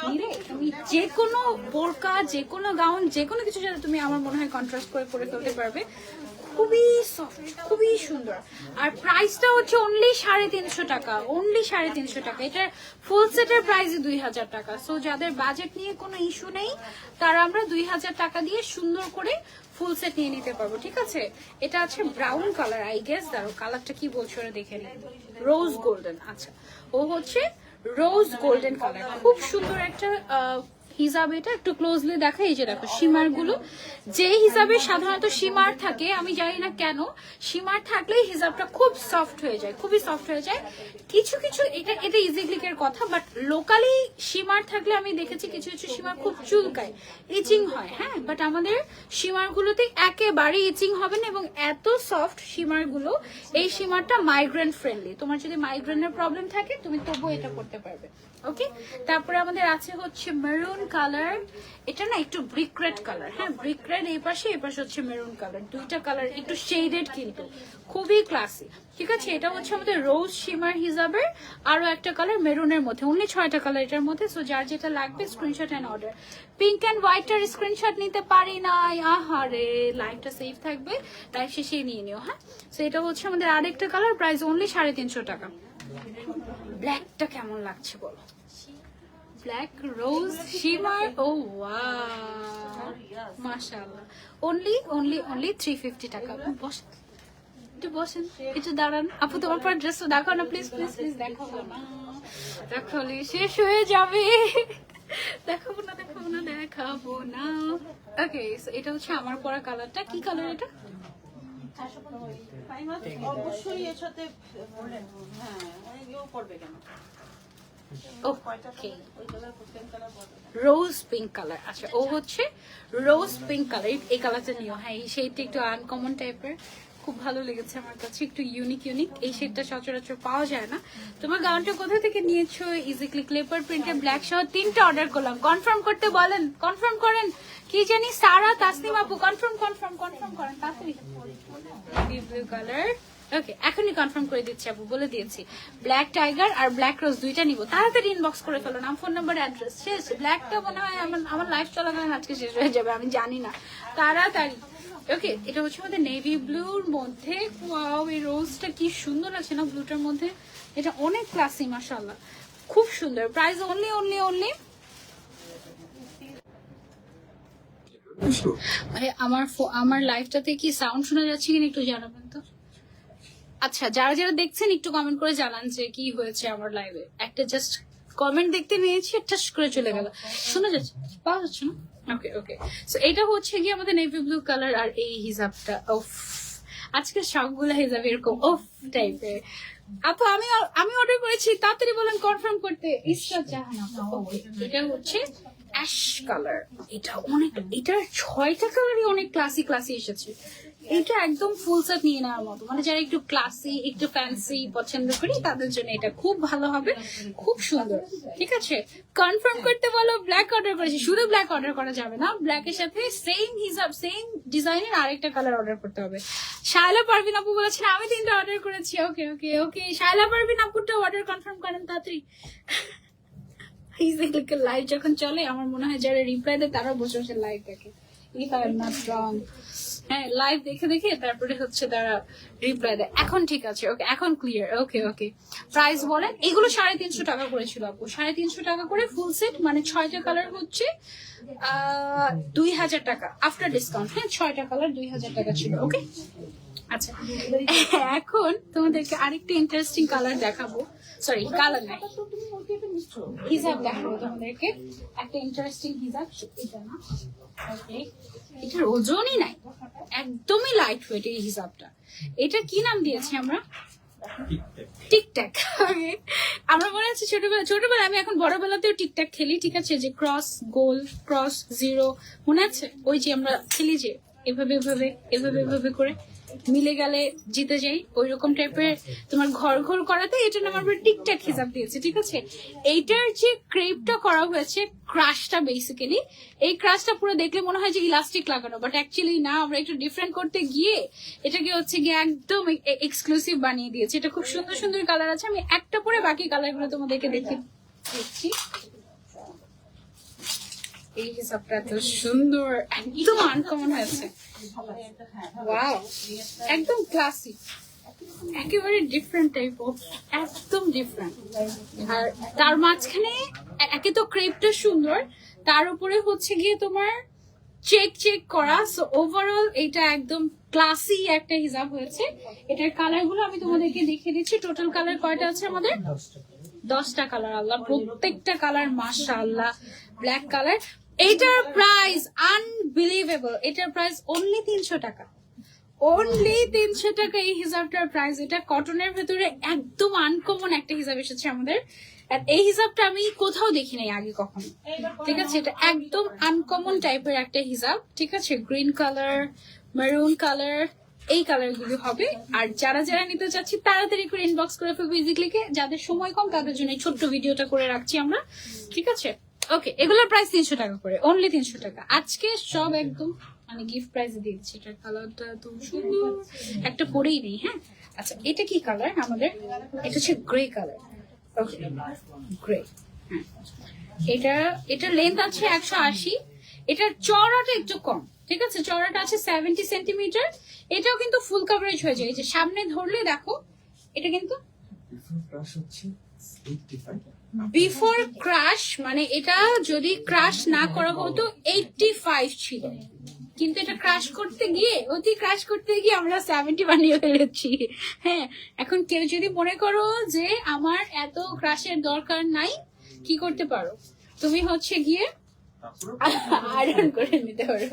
নিলে তুমি যে কোনো বোরকা, যে কোনো গাউন, যে কোনো কিছু সাথে তুমি আমার মনে হয় কন্ট্রাস্ট করে পরে ফেলতে পারবে। খুবই সফট, খুবই সুন্দর। আর প্রাইসটা হচ্ছে অনলি 350 টাকা, অনলি 350 টাকা। এটার ফুল সেটের প্রাইস 2000 টাকা। সো যাদের বাজেট নিয়ে কোনো ইস্যু নেই, তারা আমরা 2000 টাকা দিয়ে সুন্দর করে ফুল সেট নিয়ে নিতে পারবো, ঠিক আছে? এটা আছে ব্রাউন কালার, আই গেস। দাঁড়ো, কালারটা কি বলছো ওরা দেখে নি। রোজ গোল্ডেন। আচ্ছা, ও হচ্ছে রোজ গোল্ডেন কালার, খুব সুন্দর একটা হিজাব। এটা একটু ক্লোজলি দেখা, এই যে দেখো সীমার গুলো, যে হিসাবে সাধারণত সীমার থাকে, আমি জানি না কেন সীমার থাকলেই হিজাবটা খুব সফট হয়ে যায়, খুবই সফট হয়ে যায়। কিছু কিছু এটা ইজি ক্লিকের কথা, বাট লোকালি সীমার থাকলে আমি দেখেছি কিছু কিছু সীমার খুব চুলকায়, ইচিং হয়। হ্যাঁ, বাট আমাদের সীমার গুলোতে একেবারে ইচিং হবে না, এবং এত সফট সীমার গুলো। এই সীমারটা মাইগ্রেন ফ্রেন্ডলি, তোমার যদি মাইগ্রেনের প্রবলেম থাকে তুমি তবুও এটা করতে পারবে। ওকে, তারপরে আমাদের আছে হচ্ছে মেরুন কালার। এটা না একটু ব্রিক রেড কালার। হ্যাঁ, ব্রিক রেড এই পাশে হচ্ছে মেরুন কালার। 2টা কালার একটু শেডেড, কিন্তু খুবই ক্লাসি, ঠিক আছে? এটা হচ্ছে আমাদের রোজ শিমার হিজাবের আরো একটা কালার মেরুনের মধ্যে, অনলি 6টা কালার এটার মধ্যে। সো যার যেটা লাগবে screenshot and order. Pink and হোয়াইটের স্ক্রিনশট নিতে পারি নাই, আহারে, লাইভটা সেভ থাকবে, লাইভ শেষে নিয়ে নিও। হ্যাঁ, সো এটা হচ্ছে আমাদের আরেকটা কালার, প্রাইস অনলি 350 টাকা। ব্ল্যাকটা কেমন লাগছে বলো? ব্ল্যাক রোজ শিমার, ও ওয়াও মাশাআল্লাহ। অনলি 350 টাকা। বসেন, একটু বসেন, একটু দাঁড়ান। আপু তোমার পর ড্রেস দেখাও না প্লিজ, প্লিজ প্লিজ। দেখাবো না, দেখালে শেষ হয়ে যাবে। দেখাবো না, দেখাবো না, দেখাবো না। ওকে, এটা হচ্ছে আমার পরা কালারটা। কি কালার এটা? অবশ্যই এর সাথে বললেন, হ্যাঁ, অনেকেও করবে কেন? রোজ পিঙ্ক কালার। আচ্ছা, ও হচ্ছে রোজ পিঙ্ক কালার, এই কালারটা নিও। হ্যাঁ, এই শেডটা একটু আনকমন টাইপের, খুব ভালো লেগেছে আমার কাছে, একটু ইউনিক। এই শেডটা সচরাচর পাওয়া যায় না। তোমার গাউনটা কোথা থেকে নিয়েছো? ইজিক্লি ক্লেপার প্রিন্টের ব্ল্যাক সহ 3টা অর্ডার করলাম। কনফার্ম করতে বলেন, কনফার্ম করেন। কি জানি সারা তাসনিম আপু, কনফার্ম করেন তাড়াতাড়ি। Blue colour. ওকে, এখনই কনফার্ম করে দিচ্ছি আপু, বলে দিয়েছি। ব্ল্যাক টাইগার আর ব্ল্যাক রোজ 2টা নিব। তাড়াতাড়ি ইনবক্স করে ফেলো, নাম, ফোন নাম্বার, অ্যাড্রেস। শেষ। ব্ল্যাকটা মনে হয় আমার লাইফ চলাকালীন আজকে শেষ হয়ে যাবে, আমি জানি না। তাড়াতাড়ি। ওকে, এটা হচ্ছে আমাদের নেভি ব্লুর মধ্যে। ওয়াও, এই রোজটা কি সুন্দর আছে না ব্লুটার মধ্যে, এটা অনেক ক্লাসি মাশাআল্লাহ। খুব সুন্দর, প্রাইস অনলি অনলি অনলি আমার লাইভটাতে কি সাউন্ড শোনা যাচ্ছে কিনা একটু জানাবেন তো। আচ্ছা, যারা যারা দেখছেন একটু কমেন্ট করে জানান যে কি হয়েছে আমার লাইভে। একটা জাস্ট কমেন্ট দেখতে নিয়েছি, ঠাস করে চলে গেল। শোনা যাচ্ছে, পাওয়া যাচ্ছে না? ওকে ওকে। সো এটা হচ্ছে কি আমাদের নেভি ব্লু কালার, আর এই হিজাবটা ওফ, আজকে সবগুলো হিজাব এরকম ওফ টাইপের। আপু আমি অর্ডার করেছি, তাড়াতাড়ি বলেন কনফার্ম করতে। ইসরাত জাহান আপু, এটা হচ্ছে অ্যাশ কালার। এটা অনেক, এটার 6টা কালারই অনেক ক্লাসি ক্লাসি এসেছে। এটা একদম ফুল সেট নিয়ে নেওয়ার মতো, মানে যারা একটু ক্লাসি একটু ফ্যান্সি পছন্দ করি তাদের জন্য এটা খুব ভালো হবে, খুব সুন্দর। ঠিক আছে, কনফার্ম করতে বলো। ব্ল্যাক অর্ডার করেছি, শুধু ব্ল্যাক অর্ডার করা যাবে না, ব্ল্যাকের সাথে সেম হিসাব সেম ডিজাইনের আরেকটা কালার অর্ডার করতে হবে। শায়লা পারভিন আপু বলেছেন আমি 3টা অর্ডার করেছি। ওকে ওকে ওকে, শায়লা পারভিন আপুটা অর্ডার কনফার্ম করেন তাড়াতাড়ি। লাইভ যখন চলে আমার মনে হয় যারা রিপ্লাই দেয় তারাও বসে বসে লাইভ দেখে। If I am not wrong, হ্যাঁ লাইভ দেখে দেখে তারপরে হচ্ছে তারা রিপ্লাই দেয়। এখন ঠিক আছে, ওকে এখন ক্লিয়ার। ওকে ওকে, প্রাইস বলেন। এগুলো 350 টাকা করেছিল আপু, 350 টাকা করে ফুল সেট, মানে 6টা কালার হচ্ছে 2000 টাকা আফটার ডিসকাউন্ট। হ্যাঁ 6টা কালার 2000 টাকা ছিল। ওকে আচ্ছা, এখন তোমাদেরকে আরেকটা ইন্টারেস্টিং কালার দেখাবো। সরি কালার নাই, হিজাব দেখাবো তোমাদেরকে। একটা ইন্টারেস্টিং হিজাব, এটা না ওকে, এটার ওজনই নাই, একদমই লাইট ওয়েট এই হিজাবটা। এটা কি নাম দিয়েছি আমরা? টিকট্যাক। আমরা মনে আছে ছোটবেলা আমি এখন বড়বেলাতেও টিকট্যাক খেলি। ঠিক আছে, যে ক্রস গোল ক্রস জিরো মনে আছে? ওই যে আমরা খেলি যে এভাবে এভাবে এভাবে এভাবে করে মিলে গেলে জিতে যাই, ওই রকম টাইপের তোমার ঘর ঘর করাতে এটা নাম আমরা টিকট্যাক হিসাব দিয়েছি। ঠিক আছে, এইটার যে ক্রেপটা করা হয়েছে, ক্রাশটা বেসিক্যালি, এই ক্রাশটা পুরো দেখলে মনে হয় যে ইলাস্টিক লাগানো, বাট অ্যাকচুয়ালি না, আমরা একটু ডিফারেন্ট করতে গিয়ে এটাকে হচ্ছে গিয়ে একদম এক্সক্লুসিভ বানিয়ে দিয়েছি। এটা খুব সুন্দর সুন্দর কালার আছে, আমি একটা পরে বাকি কালারগুলো তোমাদেরকে দেখছি। এই হিসাবটা এত সুন্দর, একদম আনকমন হয়েছে। ওয়াও, একদম ক্লাসিক, একেবারে ডিফারেন্ট টাইপ অফ, একদম ডিফারেন্ট। আর তার মাঝখানে একে তো ক্রেপটা সুন্দর, তার উপরে হচ্ছে গিয়ে তোমার চেক চেক করা। সো ওভারঅল এটা একদম ক্লাসি একটা হিজাব হয়েছে। এটার কালার গুলো আমি তোমাদেরকে দেখিয়ে দিচ্ছি। টোটাল কালার কয়টা আছে আমাদের? 10টা কালার। আল্লাহ, প্রত্যেকটা কালার মাশাআল্লাহ। ব্ল্যাক কালার, এটার প্রাইস আনবিলিভেবল। এটার প্রাইস অনলি 300 টাকা, অনলি 300 টাকা এই হিজাবটার প্রাইস। এটা কটনের ভেতরে একদম আনকমন একটা হিজাব এসেছে আমাদের। আর এই হিজাবটা আমি কোথাও দেখি নাই আগে কখনো। ঠিক আছে, এটা একদম আনকমন টাইপের একটা হিজাব। ঠিক আছে, গ্রিন কালার, মেরুন কালার, এই কালার গুলো হবে। আর যারা যারা নিতে চাচ্ছি তাড়াতাড়ি করে ইনবক্স করে ফেলবো ইজিক্লিকে। যাদের সময় কম তাদের জন্য ছোট্ট ভিডিওটা করে রাখছি আমরা। ঠিক আছে, ওকে, এগুলোর প্রাইস 300 টাকা করে, অনলি 300 টাকা। আজকে সব একদম মানে গিফট প্রাইস দিচ্ছি। এটার কালারটা তো সুন্দর, একটা পরেই নেই। হ্যাঁ আচ্ছা, এটা কি কালার আমাদের? এটা হচ্ছে গ্রে কালার। ওকে, গ্রে। হ্যাঁ, এটা লেন্থ আছে 180, এটার চওড়াটা একটু কম। ঠিক আছে, চওড়াটা আছে 70 সেন্টিমিটার। এটাও কিন্তু ফুল কভারেজ হয়ে যায়। এই যে সামনে ধরলে দেখো, এটা কিন্তু বিফোর ক্রাশ, মানে এটা যদি ক্রাশ না করা হতো 85 ছিল, কিন্তু এটা ক্রাশ করতে গিয়ে আমরা 70 বানিয়ে ফেলেছি। হ্যাঁ, এখন কেউ যদি মনে করো যে আমার এত ক্রাশের দরকার নাই, কি করতে পারো তুমি? হচ্ছে গিয়ে আয়রন করে নিতে পারো।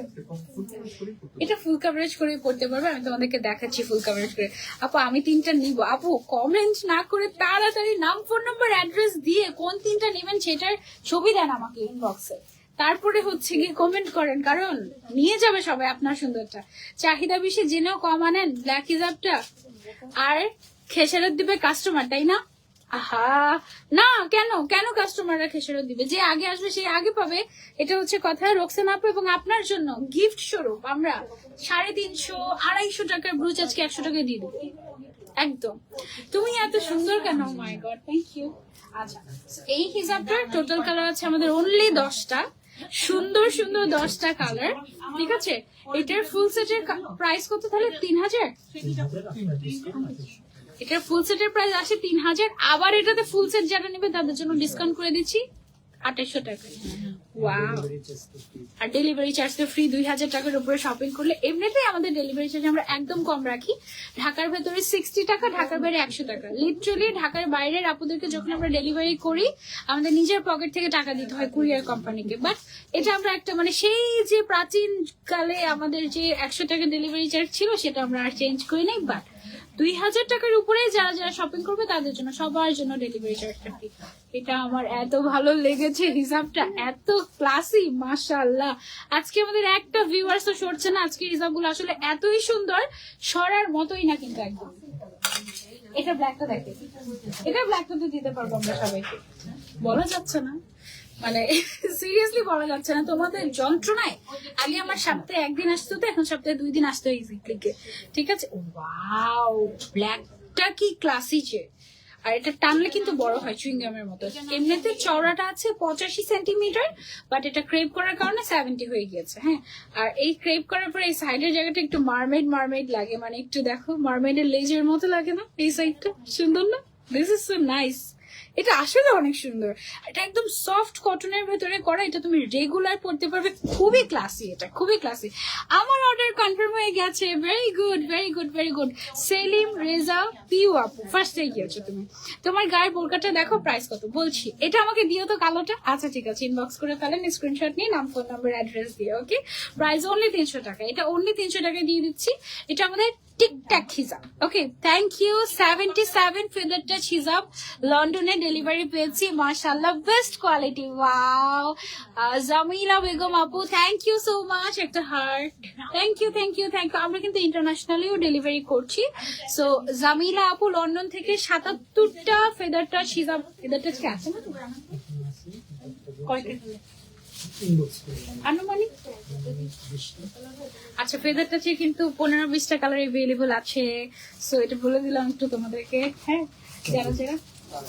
এটা ফুল কভারেজ করে পড়তে পারবে। আমি তোমাদেরকে দেখাচ্ছি ফুল কভারেজ করে। আপু আমি 3টা নিব। আপু কমেন্ট না করে তাড়াতাড়ি নাম, ফোন নাম্বার, অ্যাড্রেস দিয়ে কোন 3টা নেবেন সেটার ছবি দেন আমাকে ইনবক্সে, তারপরে হচ্ছে গিয়ে কমেন্ট করেন, কারণ নিয়ে যাবে সবাই আপনার সুন্দরটা। চাহিদা বেশি জেনেও কম আনেন ব্ল্যাক হিজাবটা, আর খেসারত দিবে কাস্টমার, তাই না? আহা না, কেন কাস্টমাররা খেসারত দিবে? যে আগে আসবে সে আগে পাবে, এটা হচ্ছে কথা। রোকসানা আপু, এবং আপনার জন্য গিফট স্বরূপ আমরা 350-250 টাকার ব্রুচ আজকে 100 টাকায় দিয়ে দেবো একদম। তুমি এত সুন্দর কেন? মাই গড, থ্যাংক ইউ। আচ্ছা, এই হিসাবটার টোটাল কালার আছে আমাদের অনলি 10টা। সুন্দর সুন্দর 10টা কালার, ঠিক আছে। এটার ফুল সেটের প্রাইস কত তাহলে? 3000। এটার ফুল সেটের প্রাইস আসে 3000। আবার এটাতে ফুল সেট যারা নেবে তাদের জন্য ডিসকাউন্ট করে দিচ্ছি 2800 টাকা। ওয়াও, আর ডেলিভারি চার্জ তো ফ্রি। 2000 টাকার উপরে শপিং করলে এমনিতেই আমাদের ডেলিভারি চার্জ আমরা একদম কম রাখি। ঢাকার ভেতরে 60 টাকা, ঢাকার বাইরে 100 টাকা। লিটারালি ঢাকার বাইরের আপুদেরকে যখন আমরা ডেলিভারি করি আমাদের নিজের পকেট থেকে টাকা দিতে হয় কুরিয়ার কোম্পানিকে। বাট এটা আমরা একটা মানে সেই যে প্রাচীন কালে আমাদের যে 100 টাকা ডেলিভারি চার্জ ছিল সেটা আমরা আর চেঞ্জ করি নাই। বাট 2000 টাকার উপরে যারা যারা শপিং করবে তাদের জন্য সবার জন্য ডেলিভারি চার্জটা ফ্রি। এটা আমার এত ভালো লেগেছে, হিসাবটা এত ক্লাসি, মাশাআল্লাহ। আজকে আমাদের একটা ভিউয়ার্স তো সরছে না, আজকে হিসাবগুলো আসলে এতই সুন্দর, সরার মতোই না কিন্তু একদম। এটা ব্ল্যাকটা দেখে, এটা ব্ল্যাকটা তো দিতে পারবো আমরা সবাইকে, বলা যাচ্ছে না মানে সিরিয়াসলি বলা যাচ্ছে না তোমাদের যন্ত্রণায়। আগে আমার সপ্তাহে 1 দিন আসতো, তো এখন সপ্তাহে 2 দিন আসতো ইজি ক্লিকে, ঠিক আছে। ওয়াও, ব্ল্যাকটা কি ক্লাসি যে। আর এটা টানলে কিন্তু বড় হয় চুইংগামের মতো। এমনিতে চওড়াটা আছে 85 সেন্টিমিটার, বাট এটা ক্রেপ করার কারণে 70 হয়ে গিয়েছে। হ্যাঁ, আর এই ক্রেপ করার পরে এই সাইডের জায়গাটা একটু মারমেড লাগে, মানে একটু দেখো মারমেডের লেজের মতো লাগে না? এই সাইডটা সুন্দর না? This is so nice. এটা আসলে অনেক সুন্দর। এটা একদম সফট কটনের ভেতরে করা, এটা তুমি রেগুলার পড়তে পারবে। খুবই ক্লাসি, এটা খুবই ক্লাসি। আমার অর্ডার কনফার্ম হয়ে গেছে। Very good, very good, very good. Selim Reza Piu আপু, ফার্স্টেই গিয়েছো তুমি। তোমার গায়ের বোরকাটা দেখো, প্রাইস কত বলছি। এটা আমাকে দিও তো কালোটা। আচ্ছা ঠিক আছে, ইনবক্স করে ফেলেন, স্ক্রিনশট নিয়ে নাম, ফোন নাম্বার, অ্যাড্রেস দিয়ে। ওকে, প্রাইস অনলি 300 টাকা। এটা অনলি 300 টাকা দিয়ে দিচ্ছি। এটা আমাদের টিকটাক হিজাব। Okay, thank you. 77 feather touch হিজাব লন্ডনে ডেলিভারি পেয়েছি, মাশাআল্লাহ, best quality. Wow, Jamila Begum আপু, থ্যাংক ইউ সো মাচ, একটা heart. Thank you, thank you, thank you. আমরা কিন্তু ইন্টারন্যাশনালিও ডেলিভারি করছি। সো জামিলা আপু লন্ডন থেকে 77টা ফেদার টাচ হিজাব। ফেদার টাচ কি আছে না কয়টা আনুমানিক? আচ্ছা, ফেদার টাচে কিন্তু 15-20টা কালার এভেলেবল আছে। সো এটা বলে দিলাম একটু তোমাদেরকে। হ্যাঁ, যারা যারা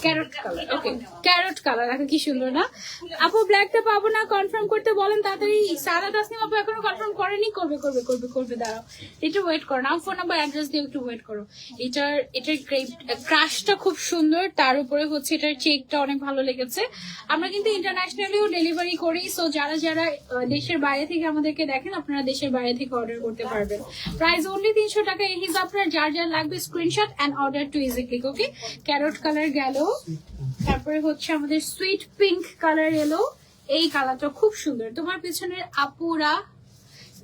ক্যারট কালার, ওকে, ক্যারট কালার দেখো কি সুন্দর না? আপু ব্ল্যাকটা পাবো না, কনফার্ম করতে বলেন তাড়াতাড়ি। সারা তাসনিম আপু এখনো কনফার্ম করেনি, করবে করবে করবে করবে, দাঁড়াও একটু ওয়েট করো। নাম, ফোন নাম্বার, অ্যাড্রেস দিয়ে একটু ওয়েট করো। এটার ক্রাশটা খুব সুন্দর, তার উপরে হচ্ছে এটার চেকটা অনেক ভালো লেগেছে। আমরা কিন্তু ইন্টারন্যাশনালিও ডেলিভারি করি। সো যারা যারা দেশের বাইরে থেকে আমাদেরকে দেখেন, আপনারা দেশের বাইরে থেকে অর্ডার করতে পারবেন। প্রাইস অনলি 300 টাকা। এই হিসাব আপনার যার যার লাগবে screenshot and order to easy click. Okay, carrot colour গেল, তারপরে হচ্ছে আমাদের সুইট পিঙ্ক কালার এলো। এই কালারটা খুব সুন্দর। তোমার পেছনের আপুরা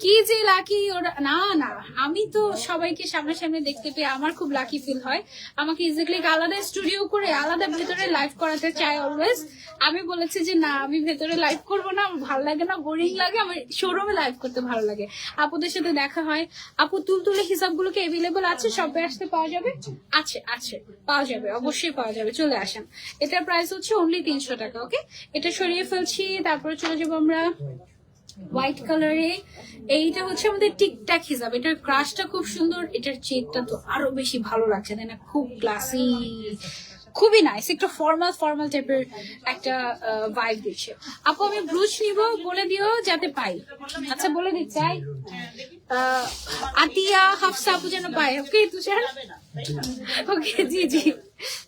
কি যে লাকি ওরা। না না, আমি তো সবাইকে সামনাসামনি দেখতে পেয়ে আমার খুব লাকি ফিল হয়। আমাকে ইজিক্লি আলাদা স্টুডিও করে আলাদা ভেতরে লাইভ করাতে চাই অলওয়েজ। আমি বলেছি যে না, আমি ভেতরে লাইভ করবো না, আমার ভালো লাগে না, বোরিং লাগে, আমার শোরুমে লাইভ করতে ভালো লাগে। আপুদের সাথে দেখা হয়। আপু তুলতুলে হিসাবগুলোকে এভেলেবল আছে, শপে আসতে পাওয়া যাবে? আছে আছে, পাওয়া যাবে, অবশ্যই পাওয়া যাবে, চলে আসেন। এটার প্রাইস হচ্ছে অনলি 300 টাকা। ওকে, এটা সরিয়ে ফেলছি, তারপরে চলে যাবো আমরা হোয়াইট কালারে। এইটা হচ্ছে আমাদের টিকটাক হিসাব। এটার ক্রাশটা খুব সুন্দর, এটার চেকটা তো আরো বেশি ভালো লাগছে, তাই না? খুব ক্লাসি, খুবই নাইস, একটু ফর্মাল ফর্মাল টাইপের একটা ভাইব দিচ্ছে। আপু আমি ব্রুচ নিব, বলে দিও যাতে পাই। আচ্ছা বলে দিচ্ছি, আতিয়া হাফসা আপু যেন পাই। ওকে তুষার, ওকে জি জি,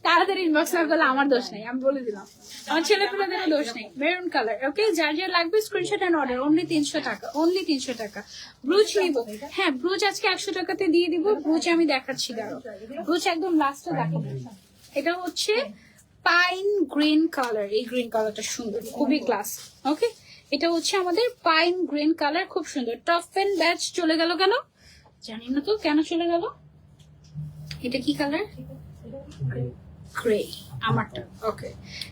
তাড়াতাড়ি ইনবক্স না করলে আমার দোষ নেই, আমি বলে দিলাম, আমার ছেলে পেলেদেরও দোষ নেই। Maroon colour. ওকে, যার যার লাগবে স্ক্রিনশট এন্ড অর্ডার। অনলি 300 টাকা, অনলি 300 টাকা। ব্রুচ নিব, হ্যাঁ ব্রুচ আজকে 100 টাকাতে দিয়ে দিব। ব্রুচ আমি দেখাচ্ছি, দাঁড়ো, ব্রুচ একদম লাস্টে দেখাবো। এটা হচ্ছে পাইন গ্রিন কালার। এই গ্রিন কালারটা সুন্দর, খুবই ক্লাস। ওকে, এটা হচ্ছে আমাদের পাইন গ্রিন কালার, খুব সুন্দর। টপ পেন ব্যাচ চলে গেল কেন জানি না তো, কেন চলে গেল? এটা কি কালার? গ্রে আমারটা। ওকে,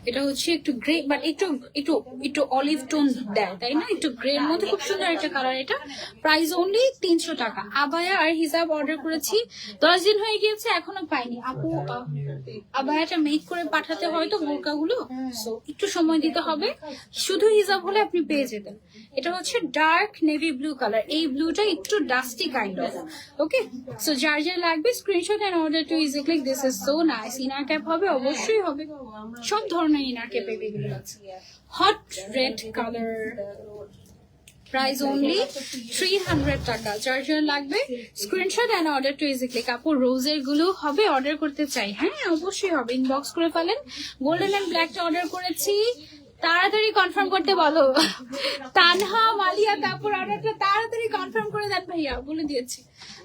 এটা হচ্ছে একটু গ্রে, বাট একটু একটু একটু অলিভ টোন দেয়, তাই না? একটু গ্রে এর মধ্যে, খুব সুন্দর একটা কালার। এটা প্রাইস অনলি 300 টাকা। আবায়া আর হিজাব অর্ডার করেছি, 10 দিন হয়ে গিয়েছে, এখনো পাইনি। আপু আবায়াটা মেক করে পাঠাতে হয়তো বোরকাগুলো, সো একটু সময় দিতে হবে। শুধু হিজাব হলে আপনি পেয়ে যেতেন। এটা হচ্ছে ডার্ক নেভি ব্লু কালার। এই ব্লুটা একটু dusty kind of. Okay, so যার যার লাগবে screenshot and order to easy click. This is so nice. Inner cap হবে, অবশ্যই হবে। সব ধরনের ইনার ক্যাপেবিলিটি আছে। Hot red colour, price only 300 টাকা। যার জন্য লাগবে screenshot and order to easy click. আপু রোজের গুলো হবে, অর্ডার করতে চাই? হ্যাঁ অবশ্যই হবে, ইনবক্স করে ফেলেন। গোল্ডেন এন্ড ব্ল্যাকটা অর্ডার করেছি, তাড়াতাড়ি কনফার্ম করতে বলো। তানহা মালিয়া কাপুর অর্ডারটা তাড়াতাড়ি কনফার্ম করে দেন ভাইয়া, বলে দিয়েছি।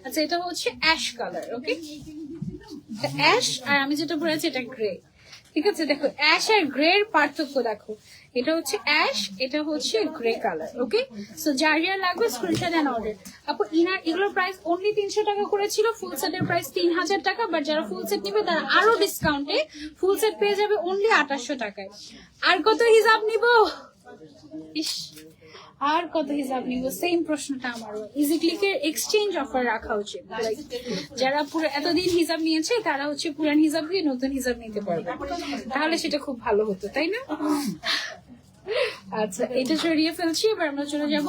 আচ্ছা এটা হচ্ছে অ্যাশ কালার, ওকে অ্যাশ, আর আমি যেটা পরেছি এটা গ্রে। ঠিক আছে, দেখো অ্যাশ আর গ্রে এর পার্থক্য দেখো, এটা হচ্ছে অ্যাশ, এটা হচ্ছে গ্রে কালার। ওকে, সো যার যার লাগবে স্ক্রিনশট এন্ড অর্ডার। আপু ইনার এগুলোর প্রাইস অনলি 300 টাকা করেছিল, ফুল সেটের প্রাইস 3000 টাকা, বাট যারা ফুল সেট নিবে তারা আরো ডিসকাউন্টে ফুল সেট পেয়ে যাবে অনলি 2800 টাকায়। আর কত হিসাব নিব? ইস, আর কত হিসাব নিব? সেম প্রশ্নটা আমারও। ইজিক্লিকের এক্সচেঞ্জ অফার রাখা উচিত, Like, যারা পুরো এতদিন হিসাব নিয়েছে তারা হচ্ছে পুরান হিসাব দিয়ে নতুন হিসাব নিতে পারবে, তাহলে সেটা খুব ভালো হতো, তাই না? আচ্ছা এটা সরিয়ে ফেলছি, এবার আমরা চলে যাব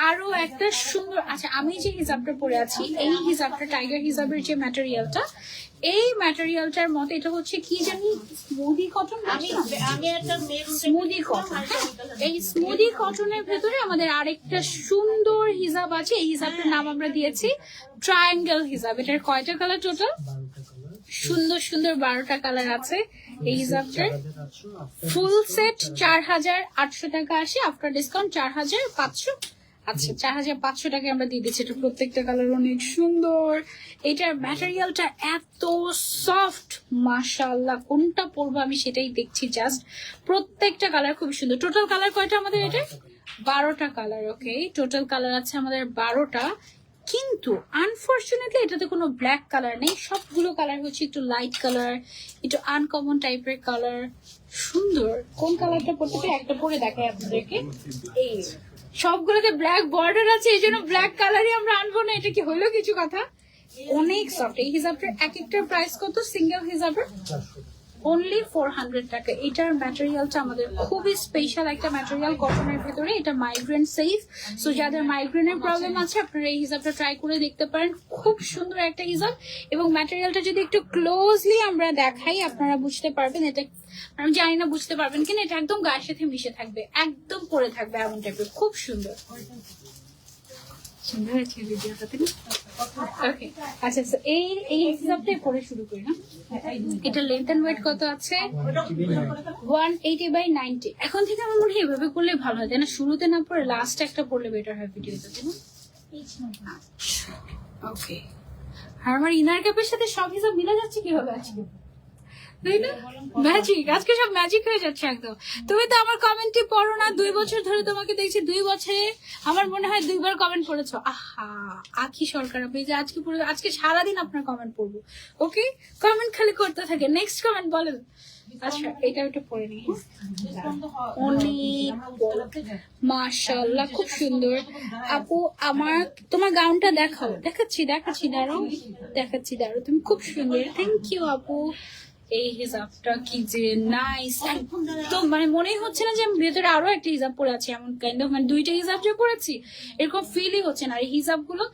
আরো একটা সুন্দর। আচ্ছা আমি যে হিসাবটা পরে আছি, এই হিসাবটা টাইগার হিসাবের যে ম্যাটেরিয়ালটা, এই ম্যাটেরিয়ালটার মতে এটা হচ্ছে কি জানি, স্মুদি কটন। স্মুদি কটন, এই স্মুদি কটনের ভেতরে আমাদের আরেকটা সুন্দর হিসাব আছে। এই হিসাবটার নাম আমরা দিয়েছি ট্রায়াঙ্গেল হিসাব। এটার কয়টা কালার টোটাল? সুন্দর সুন্দর 12টা কালার আছে এই হিসাবটার। ফুল সেট 4800 টাকা আসে, আফটার ডিসকাউন্ট 4500। আচ্ছা 4500 টাকা আমরা দিয়ে দিচ্ছি। এটা প্রত্যেকটা কালার অনেক সুন্দর, এটার ম্যাটেরিয়ালটা এত সফট, মাশাআল্লাহ। কোনটা পরবো আমি সেটাই দেখছি, জাস্ট প্রত্যেকটা কালার খুব সুন্দর। টোটাল কালার কয়টা আমাদের? এটা 12টা কালার। ওকে, টোটাল কালার আছে আমাদের 12টা, কিন্তু আনফরচুনেটলি এটাতে কোনো ব্ল্যাক কালার নেই। সবগুলো কালার হচ্ছে একটু লাইট কালার, একটু আনকমন টাইপের কালার। সুন্দর, কোন কালারটা পড়তে চাই একটা পরে দেখাই আপনাদেরকে। এই সবগুলোতে ব্ল্যাক বর্ডার আছে, এই জন্য ব্ল্যাক কালারই আমরা আনবো না। এটা কি হইলো কিছু কথা? অনেক সফট। এই হিসাবটার এক একটার প্রাইস কত? সিঙ্গেল হিসাবের অনলি 400 টাকা। এটার ম্যাটেরিয়ালটা আমাদের খুবই স্পেশাল একটা ম্যাটেরিয়াল, কটনের ভেতরে। এটা মাইগ্রেন সেফ, সো যাদের মাইগ্রেনের প্রবলেম আছে আপনারা এই হিসাবটা ট্রাই করে দেখতে পারেন। খুব সুন্দর একটা হিসাব, এবং ম্যাটেরিয়ালটা যদি একটু ক্লোজলি আমরা দেখাই আপনারা বুঝতে পারবেন। এটা আমি জানি না বুঝতে পারবেন কিনা, এটা একদম গায়ের সাথে মিশে থাকবে, একদম পরে থাকবে এমন টাইপের, খুব সুন্দর। সুন্দর হয়েছে ভিডিওটাতে। ওকে আচ্ছা, এই হিসাবটাই পরে শুরু করি না। এটা লেন্থ এন্ড ওয়েট কত আছে? 180/90। এখন থেকে আমার মনে হয় এভাবে করলে ভালো হয়, তাই না? শুরুতে না পরে লাস্ট একটা পড়লে বেটার হয় ভিডিওতে, তাই না? ওকে, আর আমার ইনার ক্যাপের সাথে সব হিসাব মিলে যাচ্ছে কিভাবে আজকে, তাই না? ম্যাজিক, আজকে সব ম্যাজিক হয়ে যাচ্ছে একদম। তুমি তো আমার কমেন্টই পড়ো না, 2 বছর ধরে তোমাকে দেখছি, 2 বছরে আমার মনে হয় 2বার কমেন্ট পড়েছো। আহা আখি সরকার, আপনি যে আজকে পড়ে, আজকে সারাদিন আপনার কমেন্ট পড়বো। ওকে, কমেন্ট খালি করতে থাকে, নেক্সট কমেন্ট বলেন। আচ্ছা এটা ওটা পড়ে নি, মাশাআল্লাহ খুব সুন্দর। আপু আমার তোমার গাউনটা দেখাও। দেখাচ্ছি দাঁড়াও, তুমি খুব সুন্দর। থ্যাংক ইউ আপু। এই হিজাবটা কি যে নাইস, একদম মানে মনেই হচ্ছে না যে আমি ভেতরে আরো একটা হিজাব পরে আছি, এমন কাইন্ড অফ, মানে 2টা হিজাব যে পরেছি এরকম ফিলই হচ্ছে না। আর এই হিজাব গুলো,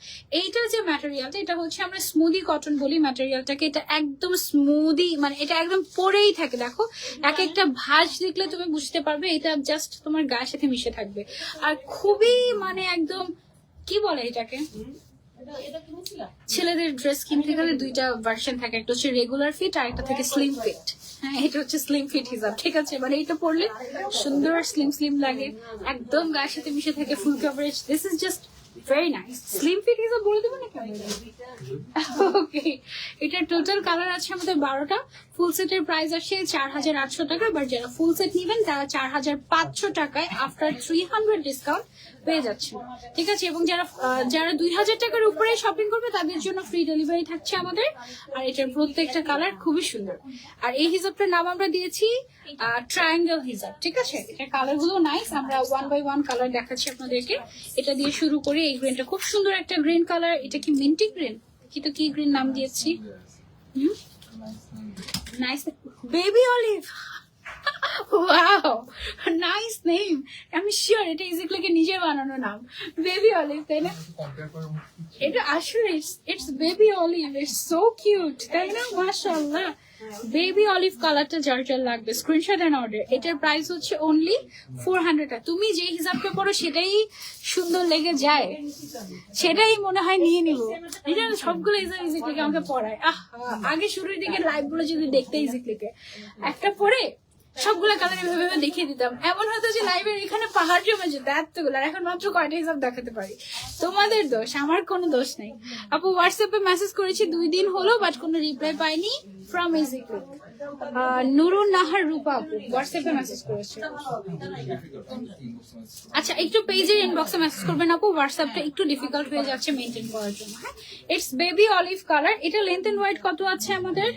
এইটার যে ম্যাটেরিয়ালটা, এটা হচ্ছে আমরা স্মুদি কটন বলি ম্যাটেরিয়ালটাকে। এটা একদম স্মুদি, মানে এটা একদম পরেই থাকে। দেখো এক একটা ভাঁজ দেখলে তুমি বুঝতে পারবে এটা জাস্ট তোমার গায়ের সাথে মিশে থাকবে। আর খুবই মানে একদম কি বলে এটাকে, ছেলেদের ড্রেস কিনতে গেলে 2টা ভার্সন থাকে, একটা হচ্ছে রেগুলার ফিট আর একটা থাকে স্লিম ফিট। হ্যাঁ এটা হচ্ছে স্লিম ফিট হিসাব, ঠিক আছে? মানে এটা পরলে সুন্দর স্লিম লাগে, একদম গায়ের সাথে মিশে থাকে, full coverage. This is just very nice. Slim fit হিসাব বলে দেবো না কেন? ওকে, এটার টোটাল কালার আছে আমাদের 12টা। ফুল সেটের প্রাইস আসে 4800 টাকা, বাট যারা ফুল সেট নিবেন তারা 4500 টাকায় আফটার 300 ডিসকাউন্ট পেয়ে যাচ্ছে, ঠিক আছে? এবং যারা 2000 টাকার উপরে শপিং করবে তাদের জন্য ফ্রি ডেলিভারি থাকছে আমাদের। আর এটার প্রত্যেকটা কালার খুবই সুন্দর। আর এই হিসাবটার নাম আমরা দিয়েছি ট্রায়াঙ্গেল হিসাব, ঠিক আছে? এটার কালার গুলো নাইস, আমরা 1 বাই 1 কালার দেখাচ্ছি আপনাদেরকে। এটা দিয়ে শুরু করি। এই গ্রিনটা খুব সুন্দর একটা গ্রিন কালার। এটা কি মিন্টি গ্রিন, কি গ্রিন নাম দিয়েছি? Nice, baby olive. Wow, nice name. আমি শিওর এটা ইজিক্লিকে নিজের বানানো নাম, বেবি অলিভ, তাই না? এটা আসলে it's baby olive, it's so cute, তাই না? মাশাআল্লাহ বেবি অলিভ কালারটা যার যার লাগবে স্ক্রিনশট এন্ড অর্ডার। এটার প্রাইস হচ্ছে অনলি 400 টাকা। তুমি যে হিসাবটা পড়ো সেটাই সুন্দর লেগে যায়, সেটাই মনে হয় নিয়ে নিব। এটা সবগুলো ইজি ক্লিকে আমাকে পড়ায়। আগে শুরুর দিকে লাইভ গুলো যদি দেখতে ইজি ক্লিকে একটা পরে সবগুলো কালার এভাবে দেখিয়ে দিতাম, এমন হতো যে লাইভের এখানে পাহাড় জমে যেত এতগুলো। আর এখন মাত্র কয়টা হিসাব দেখাতে পারি। তোমাদের দোষ, আমার কোনো দোষ নেই। আপু হোয়াটসঅ্যাপে মেসেজ করেছি 2 দিন হলো, বাট কোনো রিপ্লাই পাইনি from easy click. Nurun Nahar রূপা আপু হোয়াটসঅ্যাপে মেসেজ করেছে। আচ্ছা একটু পেজের ইনবক্সে মেসেজ করবেন আপু, হোয়াটসঅ্যাপটা একটু ডিফিকাল্ট হয়ে যাচ্ছে মেইনটেইন করার জন্য। হ্যাঁ, ইটস বেবি অলিভ কালার। এটা লেন্থ এন্ড ওয়াইড কত আছে আমাদের?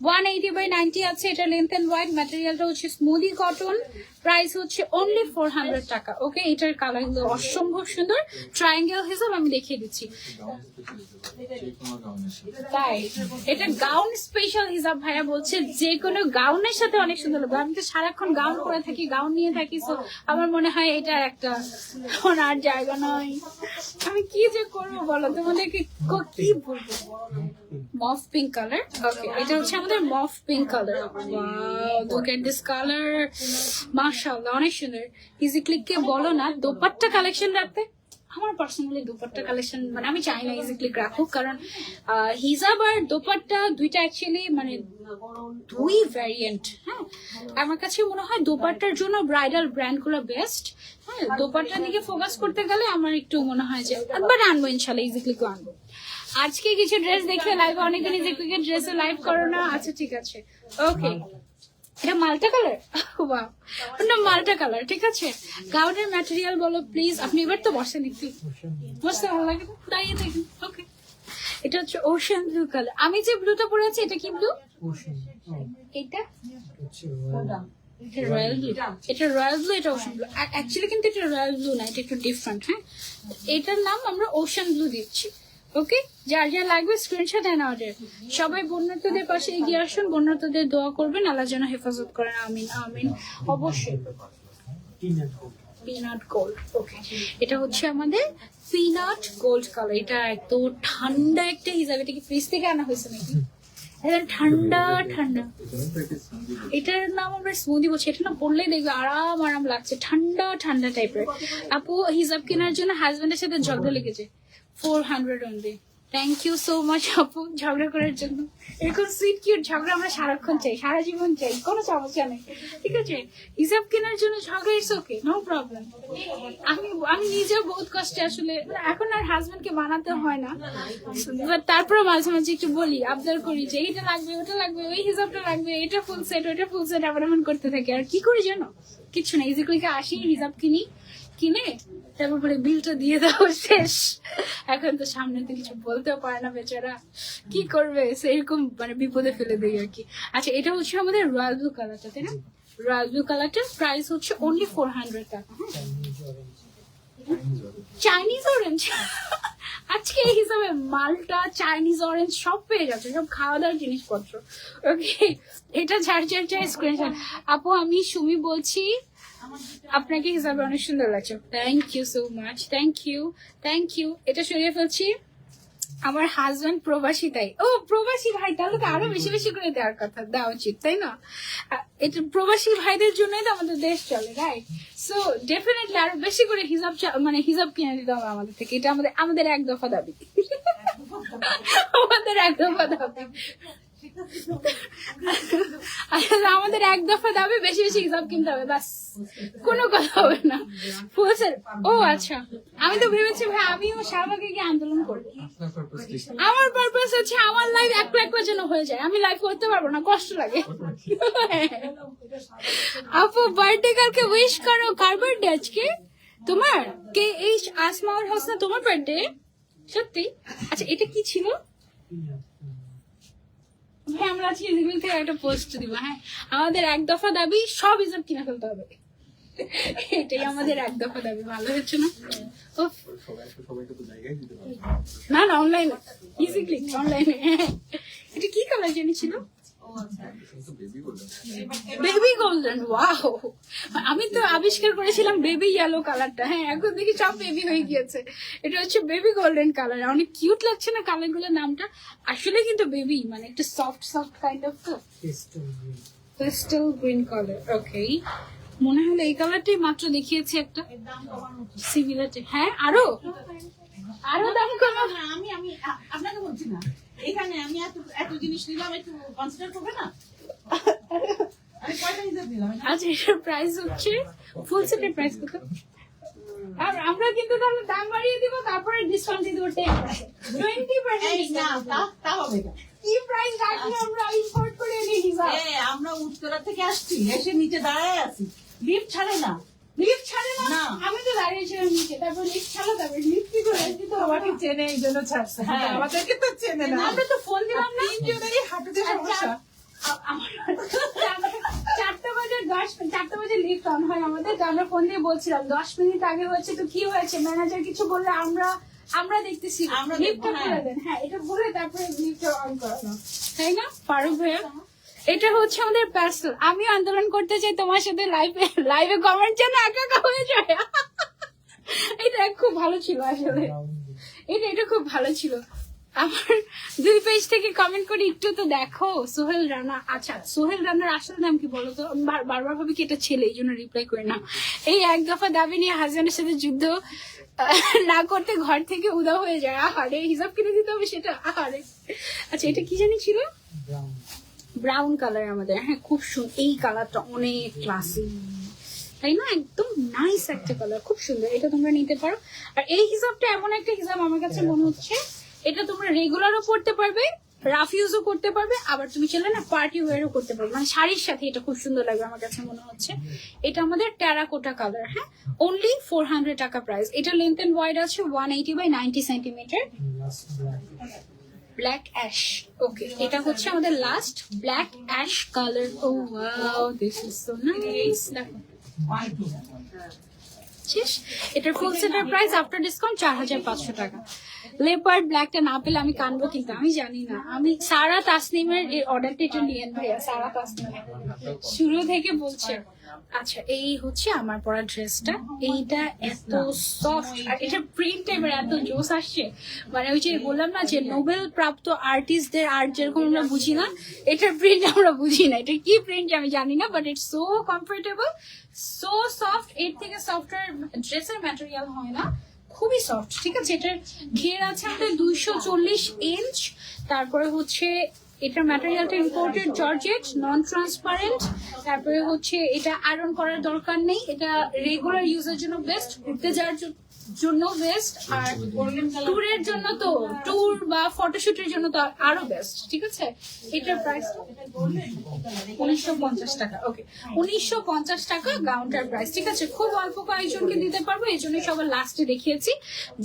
180/90 আছে। এটা লেন্থ এন্ড ওয়াইড, ম্যাটেরিয়ালটা হচ্ছে স্মুদি কটন, প্রাইস হচ্ছে অনলি 400 টাকা। ওকে, এটার কালার গুলো অসম্ভব সুন্দর, ট্রায়াঙ্গেল হিসাব আমি দেখিয়ে দিচ্ছি। তাই এটা গাউন স্পেশাল হিসাব ভাইয়া বলছে, যে কোনো গাউনের সাথে অনেক সুন্দর লাগবে। আমি তো সারাক্ষণ গাউন পরে থাকি, গাউন নিয়ে থাকি, তো আমার মনে হয় এটা একটা ওনার জায়গা নয়। আমি কি যে করবো বলো, তোমাদেরকে কি বলবো। মফ পিঙ্ক কালার। ওকে, এটা হচ্ছে আমাদের mauve pink colour. Wow, look at this colour, মাশাআল্লাহ অনেক সুন্দর। ইজি ক্লিককে বলো না দোপাট্টা কালেকশন রাখতে। আমার পার্সোনালি দোপাট্টা কালেকশন মানে আমি চাই না ইজি ক্লিক রাখুক, কারণ হিজাব আর দোপাট্টা দুইটা অ্যাকচুয়ালি মানে দুই ভ্যারিয়েন্ট। হ্যাঁ, আমার কাছে মনে হয় দোপাট্টার জন্য ব্রাইডাল ব্র্যান্ড গুলো বেস্ট। হ্যাঁ, দোপাট্টার দিকে ফোকাস করতে গেলে আমার একটু মনে হয় যে একবার আনবো ইনশাল্লাহ, ইজি ক্লিকও আনবো। আজকে কিছু ড্রেস দেখলে লাইভে অনেকদিন ইজি ক্লিকের ড্রেসে লাইভ করো না। আচ্ছা ঠিক আছে, ওকে। এটা মাল্টা কালার, বাহ, না মাল্টা কালার, ঠিক আছে। গাউনের ম্যাটেরিয়াল বলো প্লিজ। আপনি এবার তো বসেন, একটু বসতে ভালো লাগে, দাঁড়িয়ে দেখেন। ওকে, এটা হচ্ছে ওশান ব্লু কালার। আমি যে ব্লুটা পরে আছি এটা কি ব্লু? এটা রয়্যাল ব্লু। এটা রয়্যাল ব্লু, এটা ওশান ব্লু। অ্যাকচুয়ালি কিন্তু এটা রয়্যাল ব্লু না, এটা একটু ডিফারেন্ট। হ্যাঁ, এটার নাম আমরা ওশান ব্লু দিচ্ছি। ওকে, যার যা লাগবে স্ক্রিনশট এন্ড অর্ডার। সবাই বন্যার্থদের পাশে এগিয়ে আসুন, বন্যার্থদের দোয়া করবেন, আল্লাহ যেন হেফাজত করেন। আমিন আমিন। অবশ্যই। Peanut gold. ওকে, এটা হচ্ছে আমাদের পিনাট গোল্ড কালার। এটা এত ঠান্ডা একটা হিসাব। এটা কি ফ্রিজ থেকে আনা হয়েছে নাকি? এটা ঠান্ডা ঠান্ডা। এটার নাম আমরা স্মুদি বলছি। এটা না পড়লেই দেখবে আরাম আরাম লাগছে, ঠান্ডা ঠান্ডা টাইপের। আপু হিসাব কেনার জন্য হাজবেন্ডের সাথে ঝগড়া লেগেছে। 400 only. Thank you so much আপু ঝগড়া করার জন্য। এরকম সুইট কিউট ঝগড়া আমরা সারাক্ষণ চাই, সারা জীবন চাই, কোনো সমস্যা নেই, ঠিক আছে। হিসাব কেনার জন্য ঝগড়া ইটস ওকে, নো প্রবলেম। আমি নিজেও বহুত কষ্টে আসলে এখন আর হাজবেন্ডকে বানাতে হয় না, তারপরে মাঝে মাঝে একটু বলি, আবদার করি যে এটা লাগবে, ওটা লাগবে, ওই হিসাবটা লাগবে, এটা ফুল সেট, ওটা ফুল সেট, আবার এমন করতে থাকি। আর কি করি জানো, কিছু না, ইজি ক্লিকে আসি, হিসাব কিনে তারপর বলে বিলটা দিয়ে দাও, শেষ। এখন তো সামনে তো কিছু বলতেও পারে না বেচারা, কি করবে, সেরকম মানে বিপদে ফেলে দেয় আর কি। আচ্ছা, এটা হচ্ছে আমাদের রয়্যাল ব্লু কালারটা, তাই না? রয়্যাল ব্লু কালারটার প্রাইস হচ্ছে অনলি 400 টাকা। চাইনিজ অরেঞ্জ আজকে এই হিসাবে মালটা, চাইনিজ অরেঞ্জ সব পেয়ে যাচ্ছে, সব খাওয়া দাওয়ার জিনিসপত্র। ওকে, এটা যার স্ক্রিনশট। আপু আমি সুমি বলছি, আপনাকে হিসাবে অনেক সুন্দর লাগছে। Thank you so much, thank you. এটা সরিয়ে ফেলছি। আমার হাজবেন্ড প্রবাসী, তাই ও প্রবাসী ভাই, তাহলে তো আরো বেশি বেশি করে দেওয়ার কথা, দেওয়া উচিত, তাই না? এটা প্রবাসী ভাইদের জন্যই তো আমাদের দেশ চলে, রাইট? সো ডেফিনেটলি আরো বেশি করে হিসাব কিনে দিতে হবে আমাদের থেকে। এটা আমাদের এক দফা দাবি, আমাদের এক দফা দাবি, আমাদের এক দফা দাবি, বেশি বেশি হিসাব কিনতে হবে, ব্যাস, কোনো কথা হবে না। Full set. ও আচ্ছা, আমি তো ভেবেছি ভাই আমিও শাহবাগে গিয়ে আন্দোলন করবো। আমার পারপাস হচ্ছে আমার লাইফ একলা যেন হয়ে যায়, আমি লাইফ করতে পারবো না, কষ্ট লাগে। আপু বার্থডে কালকে উইশ করো। কার বার্থডে আজকে? তোমার? কে এই আসমা আর হোসনা তোমার বার্থডে? সত্যি? আচ্ছা, এটা কি ছিল ভাই? আমরা আজকে ইজিবিল থেকে একটা পোস্ট দিব। হ্যাঁ, আমাদের এক দফা দাবি, সব হিসাব কিনে ফেলতে হবে, এটাই আমাদের এক দফা দাবি। ভালো হচ্ছে না? না অনলাইনে, ইজি ক্লিক অনলাইনে। এটা কি কালার জানি ছিল? Baby golden, wow! আমি তো আবিষ্কার করেছিলাম বেবি ইয়েলো কালারটা, হ্যাঁ এখন দেখি সব বেবি হয়ে গিয়েছে। এটা হচ্ছে বেবি গোল্ডেন কালার, অনেক কিউট লাগছে না কালার গুলোর নামটা? আসলে কিন্তু বেবি মানে একটু সফট সফট কাইন্ড অফ তো পেস্টেল গ্রিন কালার। ওকে, মনে হলো এই কালারটাই মাত্র দেখিয়েছি একটা সিমিলার। হ্যাঁ আরো আরো দাম কমা। আমি আপনাকে বলছি না, এখানে আমি এত জিনিস নিলাম, একটু কনসিডার করবে না? আমি কয়টা হিসাব নিলাম? আচ্ছা, এটার প্রাইস হচ্ছে ফুল সেটের প্রাইস কত? আর আমরা কিন্তু তাহলে দাম বাড়িয়ে দিব, তারপরে ডিসকাউন্ট দিয়ে দেবো 20%। তা হবে না। কি প্রাইস রাখলে আমরা ইম্পোর্ট করে এনে হিসাব? আমরা উত্তরা থেকে আসছি, এসে নিচে দাঁড়ায় আছি, লিফট ছাড়ে না। লিফট ছাড়ে না? না। আমি তো দাঁড়িয়েছিলাম নিচে, তারপর লিফট ছাড়লো, তারপর লিফট কি করে আসছি? তো আমাকে চেনে এই জন্য ছাড়ছে। হ্যাঁ। আমাদেরকে তো চেনে না। আমরা তো ফোন দিলাম না। তিনজনেরই হাঁটুতে সমস্যা। আমার 4টা বাজে লিফট অন হয় আমাদের, তো আমরা ফোন দিয়ে বলছিলাম 10 মিনিট আগে হয়েছে, তো কি হয়েছে? ম্যানেজার কিছু বললে আমরা দেখতেছি, আমরা লিফটটা দেখবো, করে দেন। হ্যাঁ, এটা বলে তারপরে লিফটটা অন করানো, তাই না ফারুক ভাইয়া? এটা হচ্ছে আমাদের প্যাস্টেল। আমি আন্দোলন করতে চাই তোমার সাথে লাইভে কমেন্ট যেন একা হয়ে যায়। এটা খুব ভালো ছিল আসলে, এটা খুব ভালো ছিল। আমার 2 পেজ থেকে কমেন্ট করে একটু তো দেখো। সোহেল রানা, আচ্ছা সোহেল রানার আসল নাম কি বলো তো? আমি বারবার ভাবি কি এটা ছেলে, এই জন্য রিপ্লাই করে না। এই এক দফা দাবি নিয়ে হাজবেন্ডের সাথে যুদ্ধ না করতে ঘর থেকে উদা হয়ে যায়। আহারে, হিসাব কিনে দিতে হবে সেটা, আহারে। আচ্ছা, এটা কি জানি ছিল, ব্রাউন কালার আমাদের। হ্যাঁ, খুব সুন্দর এই কালারটা, অনেক ক্লাসি, তাই না? একদম নাইস একটা কালার, খুব সুন্দর। এটা তোমরা নিতে পারো। আর এই হিসাবটা এমন একটা হিসাব আমার কাছে মনে হচ্ছে, এটা তোমরা রেগুলারও পড়তে পারবে, রাফ ইউজও করতে পারবে, আবার তুমি চাইলে না পার্টি ওয়্যারও করতে পারবে, মানে শাড়ির সাথে এটা খুব সুন্দর লাগবে আমার কাছে মনে হচ্ছে। এটা আমাদের টেরাকোটা কালার, হ্যাঁ, অনলি 400 টাকা প্রাইস। এটা লেন্থ এন্ড ওয়াইড আছে 180 by 90 centimetre, black ash. Okay, এটা হচ্ছে আমাদের last black ash colour. Oh wow, this is so nice. দেখো, এটার ফুল সেটের প্রাইস আফটার ডিসকাউন্ট 4500 টাকা। লেপার্ড ব্ল্যাকটা না পেলে আমি কানবো, কিন্তু আমি জানি না। আমি সারা তাসনিমের এই অর্ডারটা একটু নিয়েন ভাইয়া, সারা তাসনিম শুরু থেকে বলছে। আচ্ছা, এই হচ্ছে আমার পরা ড্রেসটা। এইটা এত সফট, আর এটা প্রিন্ট এবার এত জোস আসছে, মানে ওই যে বললাম না যে নোবেল প্রাপ্ত আর্টিস্টদের আর্ট যেরকম আমরা বুঝি না, এটার প্রিন্ট আমরা বুঝি না। এটা কি প্রিন্ট আমি জানি না, but it's so comfortable, so soft. এর থেকে সফটওয়্যার ড্রেসের ম্যাটেরিয়াল হয় না, খুবই সফট। ঠিক আছে, এটার ঘের আছে আমাদের 240 ইঞ্চ। তারপরে হচ্ছে এটার ম্যাটেরিয়ালটা ইম্পোর্টেড জর্জেট, নন ট্রান্সপারেন্ট। তারপরে হচ্ছে এটা আয়রন করার দরকার নেই, এটা রেগুলার ইউজের জন্য বেস্ট, ঘুরতে যাওয়ার জন্য বেস্ট, আর ট্যুরের জন্য তো, ট্যুর বা ফটোশুটের জন্য তো আরো বেস্ট। ঠিক আছে, এটার প্রাইস 1950 টাকা। ওকে, 1950 টাকা গাউনটার প্রাইস। ঠিক আছে, খুব অল্প কয়েকজনকে দিতে পারবো, এই জন্য সবার লাস্টে দেখিয়েছি।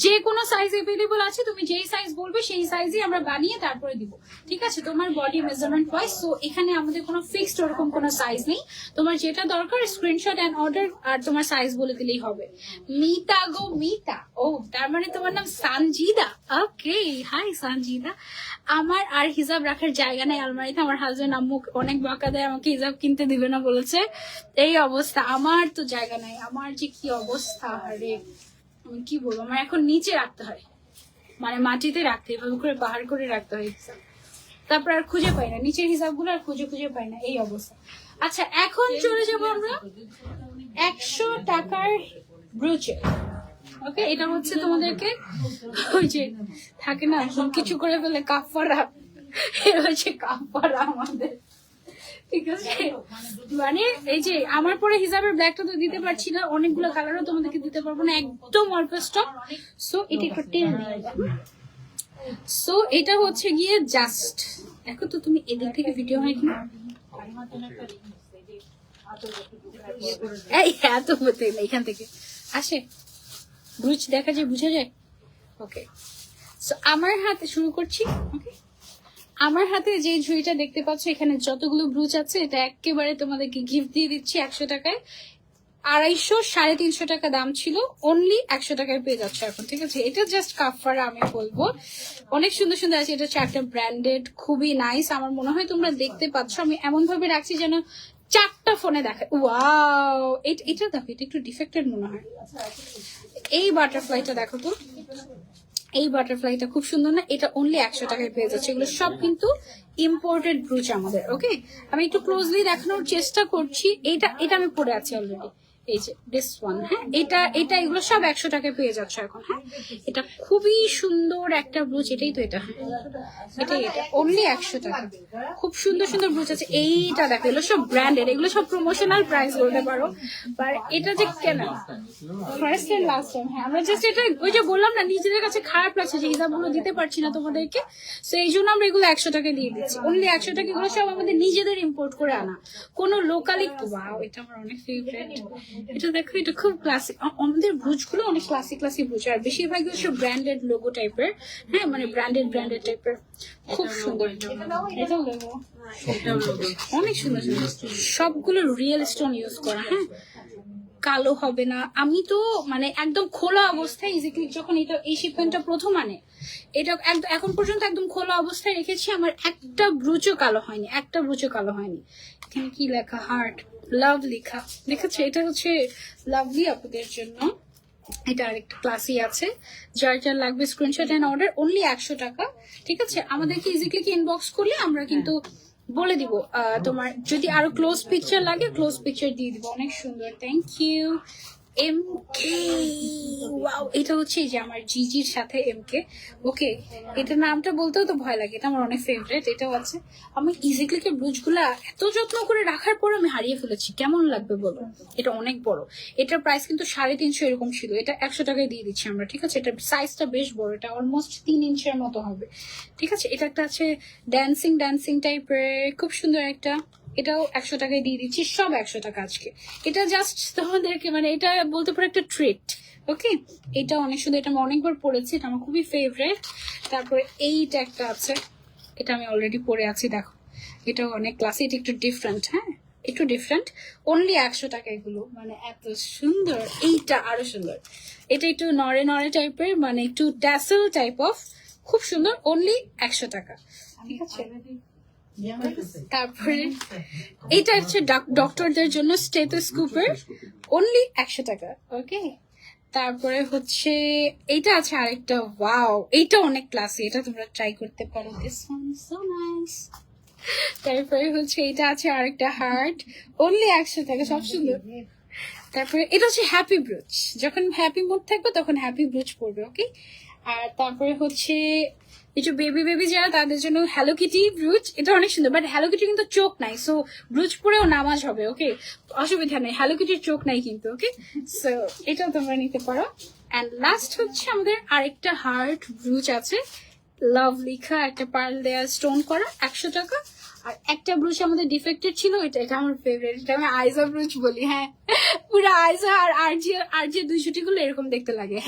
যে কোনো সাইজ এভেলেবল আছে, তুমি যেই সাইজ বলবে সেই সাইজই আমরা বানিয়ে তারপরে দিব। ঠিক আছে, তোমার বডি মেজারমেন্ট ওয়াইজ। সো এখানে আমাদের কোনো ফিক্সড ওরকম কোনো সাইজ নেই, তোমার যেটা দরকার স্ক্রিনশট এন্ড অর্ডার, আর তোমার সাইজ বলে দিলেই হবে। মিতা গো মিতা, ও তার মানে তোমার নাম সানজিদা। ওকে, হাই সানজিদা। আমার আর হিজাব রাখার জায়গা নেই আলমারিতে। আমার হাজবেন্ড আম্মু অনেক বকা দেয়, আমাকে হিজাব কিনতে দিবে না বলেছে। এই অবস্থা, আমার তো জায়গা নাই। আমার যে কি অবস্থা, আরে আমি কি বলবো, আমার এখন নিচে রাখতে হয়, মানে মাটিতে রাখতে, এভাবে করে বাহার করে রাখতে হয় হিসাব। তারপর আর খুঁজে পাই না নিচের হিসাবগুলো, আর খুঁজে পাই না, এই অবস্থা। আচ্ছা, এখন চলে যাবো আমরা 100 টাকার ব্রুচে। ওকে, এটা হচ্ছে তোমাদেরকে ওই যে থাকে না কিছু করে ফেলে কাফারা, এটা হচ্ছে কাফারা আমাদের। ঠিক আছে, মানে এই যে আমার পরে হিসাবের ব্ল্যাকটা তো দিতে পারছি না, অনেকগুলো কালারও তোমাদেরকে দিতে পারবো না, একদম অল্প স্টক। সো এটা একটু টেন। সো এটা হচ্ছে গিয়ে জাস্ট, এখন তো তুমি এদিক থেকে ভিডিও হয় কিনা, এই এত হতে এখান থেকে আসে ব্রুচ দেখা যায়, বুঝা যায়। ওকে, সো আমার হাতে শুরু করছি। ওকে, আমার হাতে যে ঝুড়িটা দেখতে পাচ্ছ, এখানে যতগুলো ব্রুচ আছে, এটা একেবারে তোমাদেরকে গিফট দিয়ে দিচ্ছি 100 টাকায়। 250 350 টাকা দাম ছিল, অনলি 100 টাকায় পেয়ে যাচ্ছে এখন, ঠিক আছে। এটা জাস্ট কাফারা আমি বলবো, অনেক সুন্দর সুন্দর আছে। এটা হচ্ছে একটা ব্র্যান্ডেড, খুবই নাইস। আমার মনে হয় তোমরা দেখতে পাচ্ছ, আমি এমন ভাবে রাখছি যেন 4টা ফোনে দেখে। ওয়াও, এটা দেখো, এটা একটু ডিফেক্টেড মনে হয়। এই বাটারফ্লাইটা দেখো তো, এই বাটারফ্লাইটা খুব সুন্দর না? এটা অনলি 100 টাকায় পেয়ে যাচ্ছে। এগুলো সব কিন্তু ইম্পোর্টেড ব্রুচ আমাদের। ওকে, আমি একটু ক্লোজলি দেখানোর চেষ্টা করছি। এটা আমি পরে আছি অলরেডি, এই যে দিস ওয়ান। হ্যাঁ, এটা এগুলো সব 100 টাকায় পেয়ে যাচ্ছে এখন। হ্যাঁ, এটা খুবই সুন্দর একটা ব্রুচ। এটাই তো, এটা এটা অনলি 100 টাকা। খুব সুন্দর সুন্দর ব্রুচ আছে। এইটা দেখো, এগুলো সব ব্র্যান্ডেড, এগুলো সব প্রমোশনাল প্রাইস বলতে পারো। বাট এটা যে কেন ফার্স্ট এন্ড লাস্ট টাইম, হ্যাঁ আমরা জাস্ট এটা ওই যে বললাম না, নিজেদের কাছে খারাপ লাগছে যে হিসাবগুলো দিতে পারছি না তোমাদেরকে, তো এই জন্য আমরা এগুলো 100 টাকা দিয়ে দিচ্ছি, অনলি 100 টাকা। এগুলো সব আমাদের নিজেদের ইম্পোর্ট করে আনা, কোনো লোকালি। ওয়াও, এটা আমার অনেক ফেভারিট। এটা দেখো, এটা খুব ক্লাসিক। আমাদের ব্রুচগুলো অনেক ক্লাসিক ক্লাসিক ব্রুচ, আর বেশিরভাগ সব ব্র্যান্ডেড লোগো টাইপের। হ্যাঁ, মানে ব্র্যান্ডেড টাইপের, খুব সুন্দর। এটাও লোগো, অনেক সুন্দর সুন্দর, সবগুলো রিয়েল স্টোন ইউজ করা। হ্যাঁ, কালো হবে না। আমি তো মানে একদম খোলা অবস্থায় ইজিক্লিক যখন এটা এই শিপমেন্টটা প্রথম আনে, এটা এখন পর্যন্ত একদম খোলা অবস্থায় রেখেছি, আমার একটা ব্রুচও কালো হয়নি, একটা ব্রুচও কালো হয়নি। এখানে কি লেখা? হার্ট লাভ লেখা, দেখেছো? এটা হচ্ছে লাভলি আপুদের জন্য। এটা আরেকটা ক্লাসই আছে, যার যার লাগবে স্ক্রিনশট এন্ড অর্ডার, অনলি 100 টাকা, ঠিক আছে। আমাদেরকে ইজিক্লিক ইনবক্স করলে আমরা কিন্তু বলে দিব, তোমার যদি আরো ক্লোজ পিকচার লাগে, ক্লোজ পিকচার দিয়ে দিব। অনেক সুন্দর, থ্যাংক ইউ। এমকে, ওয়াও, এটা হচ্ছে এই যে আমার জিজির সাথে এমকে। ওকে, এটা নামটা বলতেও তো ভয় লাগে, এটা আমার অনেক ফেভারিট। এটাও আছে। আমি ইজিক্লিকের ব্রুচগুলা এত যত্ন করে রাখার পর আমি হারিয়ে ফেলেছি, কেমন লাগবে বলো? এটা অনেক বড়, এটার প্রাইস কিন্তু 350 এরকম ছিল, এটা 100 টাকায় দিয়ে দিচ্ছি আমরা, ঠিক আছে। এটা সাইজটা বেশ বড়, এটা অলমোস্ট 3 ইঞ্চের মতো হবে, ঠিক আছে। এটা একটা আছে ড্যান্সিং টাইপের, খুব সুন্দর একটা, এটাও 100 টাকায় দিয়ে দিচ্ছি, সব 100 টাকা আজকে। এটা জাস্ট তোমাদেরকে মানে এটা বলতে পারো একটা ট্রিট। ওকে, এটা অনেক সুন্দর, এটা আমি অনেকবার পরেছি, এটা আমার খুবই ফেভারিট। তারপরে এইটা একটা আছে, এটা আমি অলরেডি পরে আছি, দেখো এটাও অনেক ক্লাসি, এটা একটু ডিফারেন্ট। হ্যাঁ, একটু ডিফারেন্ট, অনলি 100 টাকা। এগুলো মানে এত সুন্দর। এইটা আরো সুন্দর, এটা একটু নড়ে টাইপের, মানে একটু ট্যাসেল টাইপ অফ, খুব সুন্দর, অনলি 100 টাকা, ঠিক আছে। তারপরে এটা হচ্ছে ডক্টরদের জন্য স্টেথোস্কোপের, অনলি 100 টাকা। ওকে, তারপরে হচ্ছে এইটা আছে আরেকটা, ওয়াও, এইটা অনেক ক্লাসি, এটা তোমরা ট্রাই করতে পারো, দিস ওয়ান সো নাইস। তারপরে হচ্ছে এটা আছে আরেকটা হার্ট, অনলি 100 টাকা, সব সুন্দর। তারপরে এটা হচ্ছে হ্যাপি ব্রুচ, যখন হ্যাপি মুড থাকবে তখন হ্যাপি ব্রুচ পড়বে। ওকে, আর তারপরে হচ্ছে একটু বেবি যারা, তাদের জন্য হ্যালো কিটি ব্রুচ, এটা অনেক সুন্দর। বাট হ্যালো কিটি কিন্তু চোখ নাই, সো ব্রুচ পরেও নামাজ হবে। ওকে, অসুবিধা নেই, হ্যালো কিটির চোখ নাই কিন্তু। ওকে, সো এটাও তোমরা নিতে পারো। অ্যান্ড লাস্ট হচ্ছে আমাদের আরেকটা হার্ট ব্রুচ আছে, লাভ লেখা, একটা পার্ল দেয়া, স্টোন করা, 100 টাকা। আর একটা ব্রুচ আমাদের ডিফেক্টেড ছিল, এটা আমার ফেভারিট, এটা আমি আইজা ব্রুচ বলি। হ্যাঁ, পুরো আইজা আর আরজে দুই ছুটিগুলো এরকম দেখতে লাগে,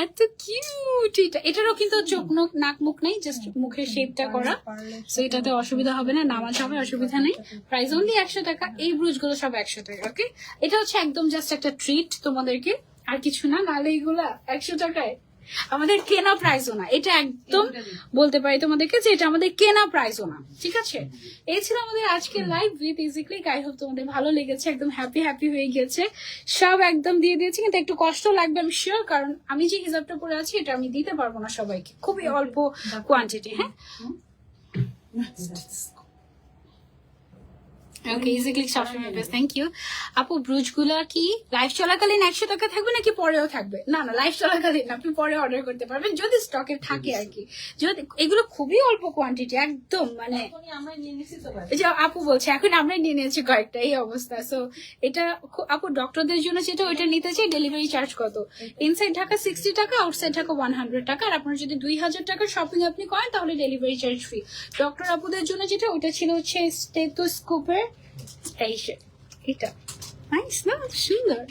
এত কিউট। এটারও কিন্তু চোখ নাক মুখ নেই, জাস্ট মুখের শেপটা করা, সো এটাতে অসুবিধা হবে না, নামাজ হবে, অসুবিধা নেই। প্রাইস অনলি 100 টাকা। এই ব্রুচ গুলো সব 100 টাকা। ওকে, এটা হচ্ছে একদম জাস্ট একটা ট্রিট তোমাদেরকে, আর কিছু না, নাহলে এইগুলা 100 টাকায় আমাদের কেনা প্রাইসও না। এটা একদম বলতে পারি তোমাদেরকে যে এটা আমাদের কেনা প্রাইসও না, ঠিক আছে। এই ছিল আমাদের আজকের লাইভ উইথ ইজিক্লিক। আই হোপ তোমাদের ভালো লেগেছে, একদম হ্যাপি হয়ে গেছে, সব একদম দিয়ে দিয়েছি। কিন্তু একটু কষ্ট লাগবে আমি শিওর, কারণ আমি যে হিসাবটা করে আছি এটা আমি দিতে পারবো না সবাইকে, খুবই অল্প কোয়ান্টিটি। হ্যাঁ, ওকে, ইজিক্লিক সবসময় বেস্ট, থ্যাংক ইউ। আপু ব্রুচগুলা কি লাইভ চলাকালীন 100 টাকা থাকবে নাকি পরেও থাকবে? না, লাইভ চলাকালীন, আপনি পরে অর্ডার করতে পারবেন যদি স্টকে থাকে আর কি। যদি এগুলো খুবই অল্প কোয়ান্টিটি, একদম মানে এই যে আপু বলছে এখন আমরাই নিয়ে নিয়েছি কয়েকটা, এই অবস্থা। সো এটা আপু ডক্টরদের জন্য যেটা ওইটা নিতে চাই, ডেলিভারি চার্জ কত? ইনসাইড ঢাকা 60 টাকা, আউটসাইড ঢাকা 100 টাকা। আর আপনার যদি 2000 টাকার শপিং আপনি করেন তাহলে ডেলিভারি চার্জ ফ্রি। ডক্টর আপুদের জন্য যেটা ওইটা ছিল হচ্ছে স্টেথোস্কোপের, এটা নাইস না, সুন্দর।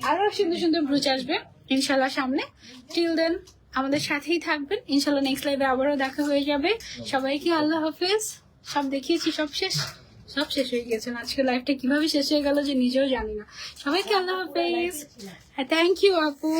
আরো সুন্দর সুন্দর ব্রুচ আসবে ইনশাল্লাহ সামনে। টিল দেন আমাদের সাথেই থাকবেন, ইনশাল্লাহ নেক্সট লাইভে আবারও দেখা হয়ে যাবে। সবাইকে আল্লাহ হাফেজ। সব দেখিয়েছি, সব শেষ। সব শেষ হয়ে গেছে আজকে লাইফটা কিভাবে শেষ হয়ে গেল যে নিজেও জানি না সবাইকে আল্লাহ হাফেজ হ্যাঁ থ্যাংক ইউ আপু